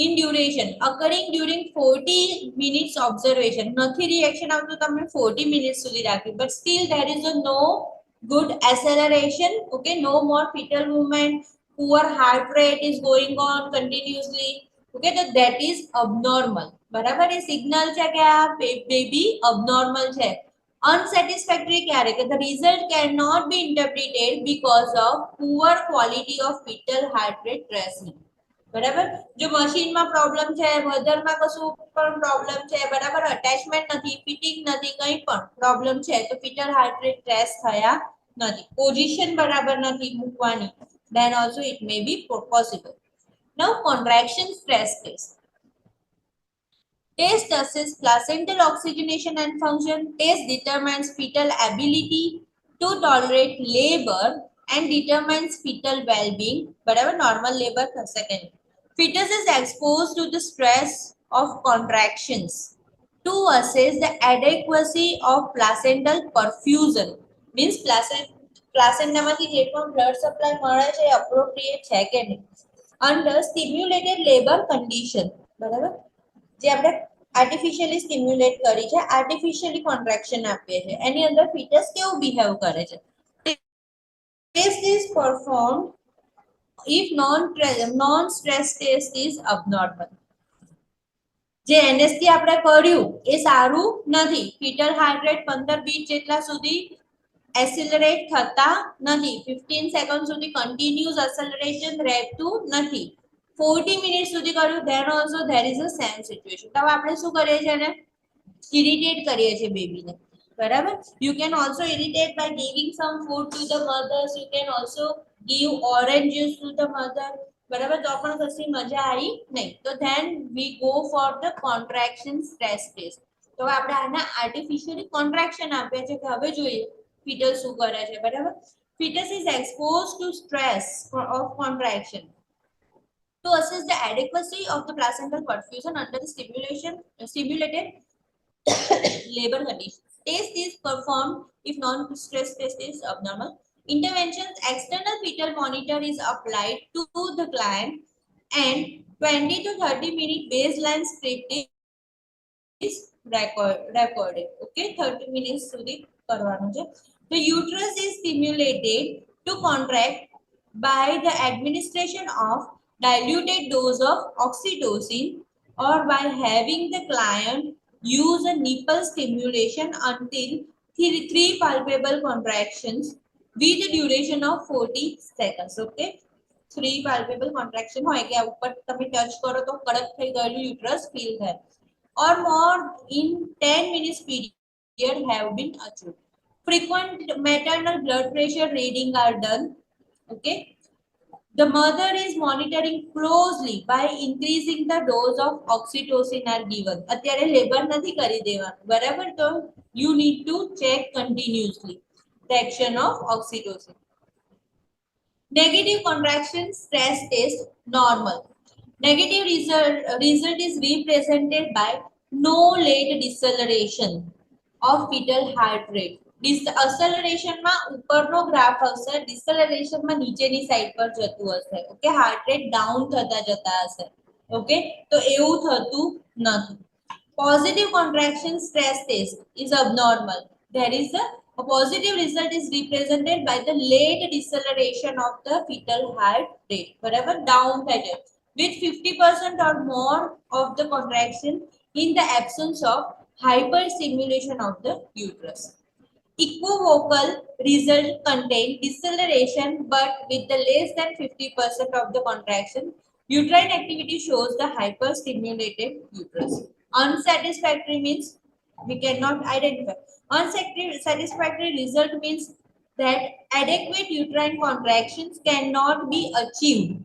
in duration occurring during 40 minutes observation. નથી રિએક્શન આવતું તમે 40 મિનિટ સુધી રાખ્યું, but still there is a no good acceleration. Okay, no more fetal movement, poor heart rate is going on continuously. Okay, so that is abnormal. બરાબર, એ signal છે કે આ baby abnormal છે. unsatisfactory ક્યારે? કે the result cannot be interpreted because of poor quality of fetal heart rate tracing. બરાબર, જો મશીનમાં પ્રોબ્લેમ છે, મધરમાં કશું પણ પ્રોબ્લેમ છે, બરાબર, અટેચમેન્ટ નથી, ફિટિંગ નથી, કંઈ પણ પ્રોબ્લેમ છે તો ફીટલ હાર્ટ રેટ ટ્રેસ થયા નથી, પોઝિશન બરાબર નથી મૂકવાની, then also it may be possible. Now contraction stress test. Test assess placental oxygenation and function. Test determines fetal ability to tolerate labor and determines fetal well-being. બરાબર, normal labor થશે કે નહીં. Fetus is exposed to the stress of contractions to assess the adequacy of placental perfusion. Means placenta માંથી જે પણ blood supply મળે છે appropriate છે કે નહીં. Under stimulated labor condition. બરાબર, જે આપણે આર્ટિફિશિયલી સ્ટિમ્યુલેટ કરી છે, આર્ટિફિશિયલી કોન્ટ્રેક્શન આપીએ છે, એની અંદર ફીટસ કેવું બિહેવ કરે છે. Test is performed if non-stress test is abnormal. જે એનએસટી આપણે કર્યું એ સારું નથી. ફીટલ હાર્ટ રેટ 15 બીટ જેટલા સુધી એક્સિલરેટ થતા નથી. 15 સેકન્ડ સુધી કન્ટિન્યુઅસ એક્સિલરેશન રહેતું નથી. 40 મિનિટ સુધી કર્યું, then also there is a same situation. તો આપણે શું કરીએ છીએ ને? ઇરિટેટ કરીએ છીએ બેબીને, બરાબર. You can also irritate by giving some food to the mothers. You can also give orange juice to the mother. બરાબર, તો પણ કશી મજા આવી નહીં. તો then we go for the contraction stress test. તો આપણે આના આર્ટિફિશિયલી કોન્ટ્રેક્શન આપીએ છીએ કે હવે જોઈએ ફીટલ શું કરે છે, બરાબર. Fetus is exposed to stress of contraction to assess the adequacy of the placental perfusion under the stimulated labor condition. Test is performed if non-stress test is abnormal. Interventions external fetal monitor is applied to the client and 20 to 30 minute baseline script is recorded. Okay, 30 minutes સુધી કરવાનું છે. The uterus is stimulated to contract by the administration of diluted dose of oxytocin or by having the client use a nipple stimulation until three palpable contractions with a duration of 40 seconds. Okay, 3 palpable contraction હોય કે ઉપર તમે touch કરો તો કડક થઈ ગયેલું uterus feel થાય or more in 10 minutes period have been achieved. Frequent maternal blood pressure reading are done. Okay. The mother is monitoring closely by increasing the dose of oxytocin are given. અત્યારે labour નથી કરી દેવાનું બરાબર તો you need to check continuously the action of oxytocin. Negative contraction stress test normal. Negative result is represented by no late deceleration of fetal heart rate. Acceleration માં ઉપરનો graph હશે, deceleration માં નીચેની સાઈડ પર જતું હશે. ઓકે, હાર્ટ રેટ ડાઉન થતા જતા હશે. ઓકે, તો એવું થતું નથી. Positive contraction stress test is abnormal. There is a positive result is represented by the late deceleration of the fetal heart rate. બરાબર, ડાઉન થાય છે with 50% or more of the contraction in the absence of hyperstimulation of the uterus. Equivocal result contain deceleration but with the less than 50% of the contraction. Uterine activity shows the hyperstimulated uterus. Unsatisfactory means we cannot identify. Unsatisfactory result means that adequate uterine contractions cannot be achieved.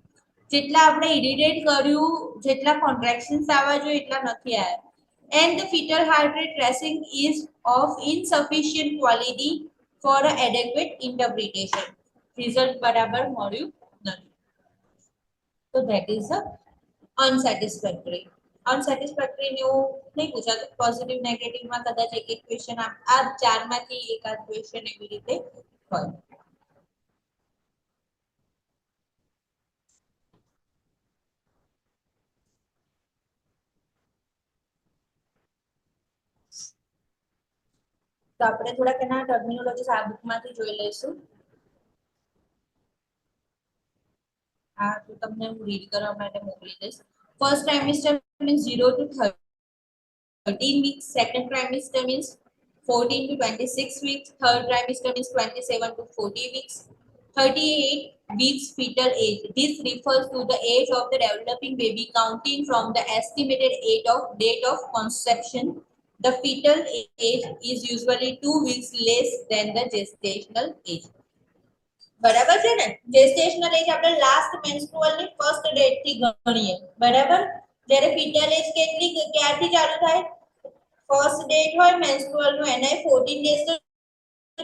જેટલા આપણે irritate કર્યું જેટલા કોન્ટ્રાક્શન્સ આવવા જોઈએ એટલા નથી આવ્યા and the fetal heart rate tracing is of insufficient quality for an adequate interpretation. Result બરાબર મળ્યું નથી. So that is a unsatisfactory. Unsatisfactory ને એવું નહીં પૂછાતું. પોઝિટિવ નેગેટિવ માં કદાચ એક એક ક્વેશ્ચન આ ચાર માંથી એકાદ ક્વેશ્ચન એવી રીતે હોય. તો આપણે થોડા એના ટર્મિનોલોજીસ આ બુકમાંથી જોઈ લઈશું. આ તો તમને હું રીડ કરવા માટે મોકલી દઈશ. First trimester means 0 to 13 weeks, second trimester means 14 to 26 weeks, third trimester means 27 to 40 weeks, 38 weeks fetal age. This refers to the age of the developing baby counting from the estimated date of conception. The fetal age is usually 2 weeks less than the gestational age. બરાબર છે ને? gestational age આપણે last menstrual ની first date થી ગણીએ. બરાબર? જ્યારે fetal age કેટલી ક્યારથી ચાલુ થાય? ફર્સ્ટ ડેટ હોય મેન્સ્ટ્રુઅલ નું એના 14 ડેઝ તો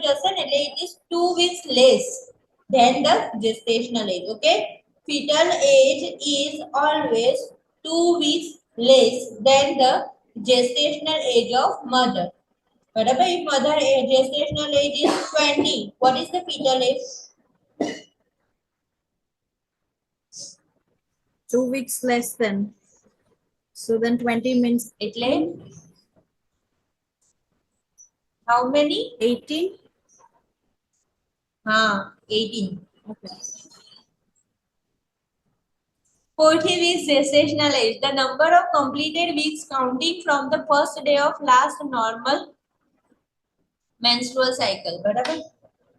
જશે ને એટલે it is 2 weeks less than the gestational age. Okay, fetal age is always 2 weeks less than the gestational age of mother. Whatever if mother gestational age is 20, what is the fetal age? 2 weeks less than. So then 20 means એટલે how many? 18. Ha, 18. Okay. 40 weeks gestational age, the number of completed weeks counting from the first day of last normal menstrual cycle. Barabar?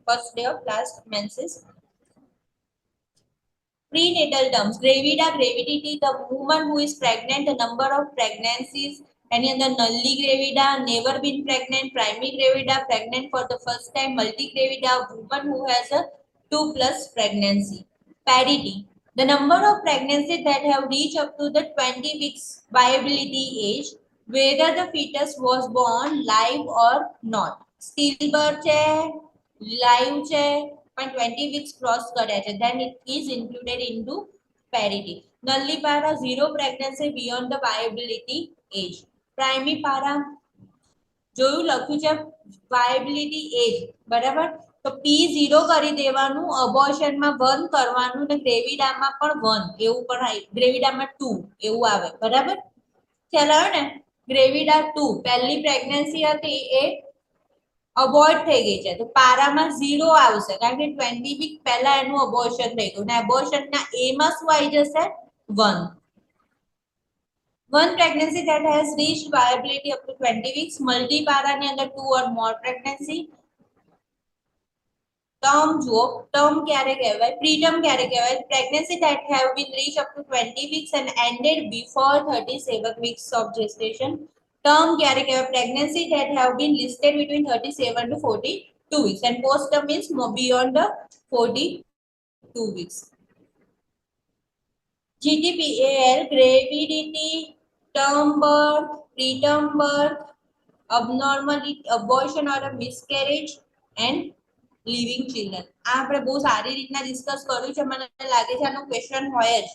First day of last menses. Prenatal terms, gravida, gravidity, the woman who is pregnant, the number of pregnancies, any other nulli gravida, never been pregnant, primary gravida, pregnant for the first time, multi gravida, woman who has a 2+ pregnancy. Parity, the number of pregnancies that have reached up to the 20 weeks viability age, whether the fetus was born live or not. Stillbirth છે, live છે, પણ 20 weeks cross કર્યા છે, then it is included into parity. Nullipara, 0 pregnancy beyond the viability age. Primipara, જોયું લખ્યું છે viability age, બરાબર? તો તો P0 કરી દેવાનું, અબોર્શનમાં 1 કરવાનું ને ગ્રેવિડામાં પણ 1 એવું પણ આવે, ગ્રેવિડામાં 2 એવું આવે. બરાબર, ખ્યાલ આવ્યો ને? ગ્રેવિડા 2 પહેલી પ્રેગ્નન્સી હતી એ અબોર્ટ થઈ ગઈ છે, તો પારામાં 0 આવશે કારણ કે 20 વીક પહેલા એનું અબોર્શન થઈ ગયું, ને અબોર્શનના A માં શું આવી જશે? 1. One pregnancy that has reached viability up to 20 weeks, multipara ની અંદર 2 or more pregnancy. Term જુઓ, term ક્યારે કહેવાય? preterm ક્યારે કહેવાય? Pregnancy that have been reached up to 20 weeks and ended before 37 weeks of gestation. Term ક્યારે કહેવાય? Pregnancy that have been listed between 37 to 42 weeks, and postterm means beyond the 42 weeks. GTPAL, gravidity, term birth, preterm birth, abnormality, abortion or a miscarriage, and living children. આ આપણે બહુ સારી રીતના discuss કર્યું છે, મને લાગે છે આનો ક્વેશ્ચન હોય જ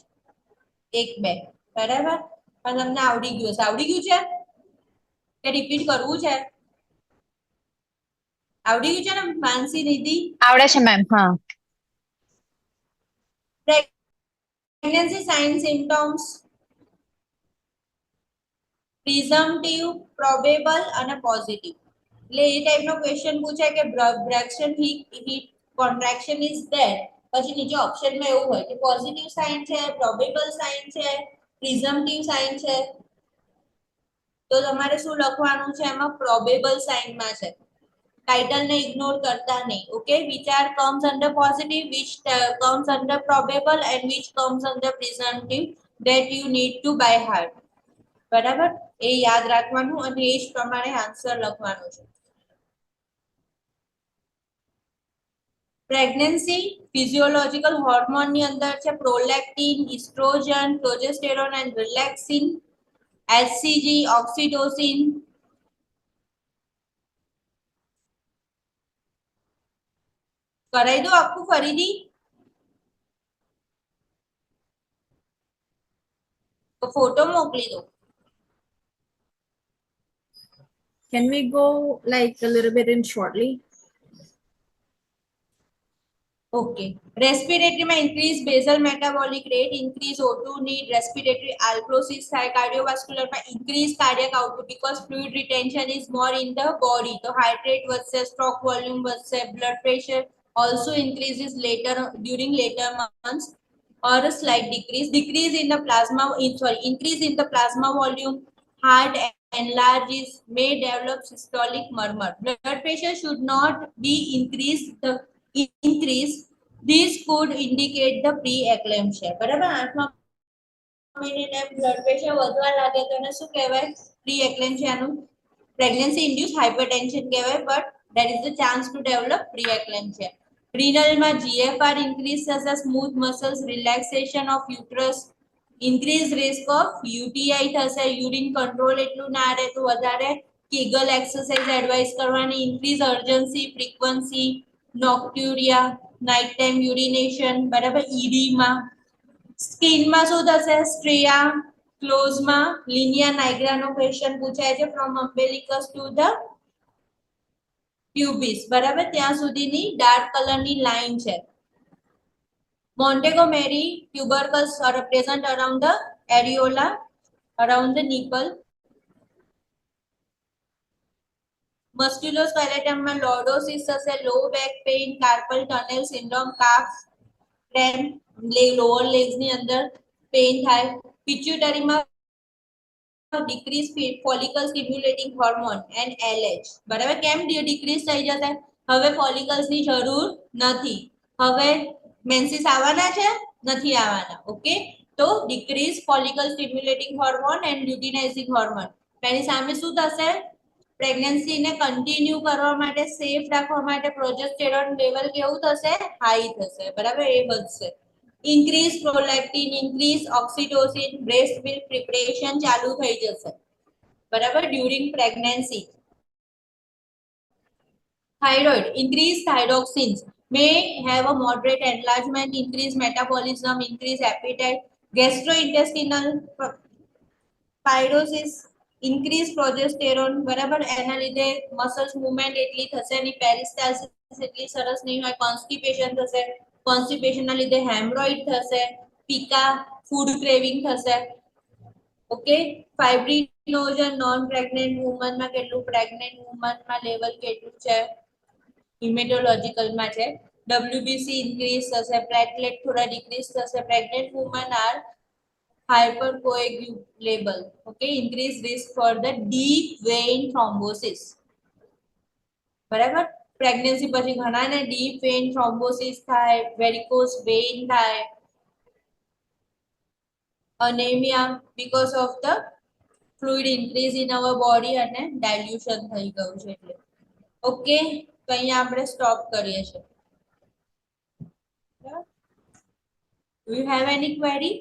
એક બે. બરાબર, પણ તમને આવડી ગયું હશે. આવડી ગયું છે કે રિપીટ કરવું છે? આવડી ગયું છે ને માનસી, નિધિ? આવડે છે મેમ. હા. Pregnancy signs, symptoms, presumptive, probable અને positive. એટલે એ ટાઈપનો ક્વેશ્ચન પૂછાય કે બ્રેક્શન હીટ કોન્ટ્રાક્શન ઇઝ ધેર, પછી નીચે ઓપ્શનમાં એવું હોય કે પોઝિટિવ સાઇન છે, પ્રોબેબલ સાઇન છે, પ્રિઝમ્પટિવ સાઇન છે. તો તમારે શું લખવાનું છે એમાં? પ્રોબેબલ સાઇનમાં છે. ટાઇટલ ને ઇગ્નોર કરતા નહીં. Okay, which are comes under positive, which comes under probable and which comes under presumptive, that you need to by heart. બરાબર, એ યાદ રાખવાનું અને એ જ પ્રમાણે આન્સર લખવાનું છે. પ્રેગ્નન્સી ફિઝિયોલોજીકલ હોર્મોન ની અંદર છે prolactin, oestrogen, progesterone and relaxin, HCG, oxytocin. કરાઈ દો આખું ફરીથી, તો ફોટો મોકલી દો. Can we go like a little bit in shortly? Okay. Respiratory में increase basal metabolic rate, increase O2 need, respiratory alkalosis થાય, cardiovascular में increase cardiac output because fluid retention is more in the body. तो heart rate વધશે, stroke volume વધશે, blood pressure also increases later during later months, or a slight decrease in the plasma, increase in the plasma volume, heart enlarges, may develop systolic murmur. Blood pressure should not be increased. The increase this could indicate the pre-eclampsia. બરાબર, 8મા મહિને blood pressure વધવા લાગે તો એને શું કહેવાય? pre-eclampsia નું pregnancy induced hypertension કહેવાય, but there is a chance to develop pre-eclampsia. renal માં GFR increase થશે, smooth muscles, relaxation of uterus, increased risk of UTI થશે, urine control એટલું ના રહે તો વધારે Kegel exercise advice કરવાની, increase urgency, frequency, nocturia, night time urination. બરાબર, ED માં સ્કિન માં શું થશે? સ્ટ્રિયા, ક્લોઝ માં લિનિયા નાઇગ્રા નો ક્વેશ્ચન પૂછાય છે, ફ્રોમ અમ્બેલિકસ ટુ ધ પ્યુબિસ. બરાબર, ત્યાં સુધીની ડાર્ક કલરની લાઈન છે. Montgomery tubercles are present around the areola, around the nipple. Musculoskeletal में lordosis થશે, low back pain, carpal tunnel syndrome, calf cramp, lower legs ની અંદર પેઇન થાય. pituitary માં decrease follicle stimulating hormone and LH. બરાબર, કેમ decrease થઈ જશે? હવે ફોલિકલ્સ ની જરૂર નથી, હવે મેન્સિસ આવવાના છે? નથી આવવાના. ઓકે, તો decrease follicle stimulating hormone and luteinizing hormone. તેની સામે શું થશે? પ્રેગ્નન્સી ને કન્ટિન્યુ કરવા માટે, સેફ રાખવા માટે પ્રોજેસ્ટેરોન લેવલ કેવું થશે? હાઈ થશે. બરાબર, એ વધશે. increase prolactin, increase oxytocin, breast milk preparation ચાલુ થઈ જશે. બરાબર, during pregnancy. thyroid, increase thyroxines, may have a moderate enlargement, increase metabolism, increase appetite. gastrointestinal fibrosis, increase progesterone. બરાબર, એના લીધે મસલ્સ મૂવમેન્ટ એટલી થશે નહીં, પેરિસ્ટાલ્સિસ એટલી સરસ નહીં હોય, કોન્સ્ટિપેશન થશે, કોન્સ્ટિપેશન ના લીધે હેમરોઇડ થશે, પીકા ફૂડ ક્રેવિંગ થશે. ઓકે, ફાઇબ્રિનોજન નોન પ્રેગ્નેન્ટ વુમન માં કેટલું, પ્રેગ્નેન્ટ વુમન માં લેવલ કેટલું છે, હિમેટોલોજીકલ માં છે. WBC ઇન્ક્રીઝ થશે, પ્લેટલેટ થોડા ડિક્રીઝ થશે, pregnant woman are hypercoagulable. Okay, increased risk for the deep vein thrombosis. બરાબર, પ્રેગ્નન્સી પછી ઘણાને ડીપ વેઇન થ્રોમ્બોસિસ થાય, વેરિકોઝ વેઇન થાય, anaemia because of the fluid increase in our body અને dilution થઈ ગયું છે એટલે. ઓકે, તો અહીંયા આપણે સ્ટોપ કરીએ છીએ. Do you have any query?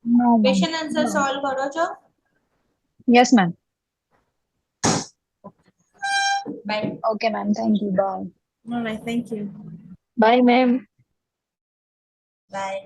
No, ma'am. Question answer solve કરો છો? Yes, ma'am. Bye. Okay, ma'am. Thank you. Bye. All right, thank you. Bye, ma'am. By.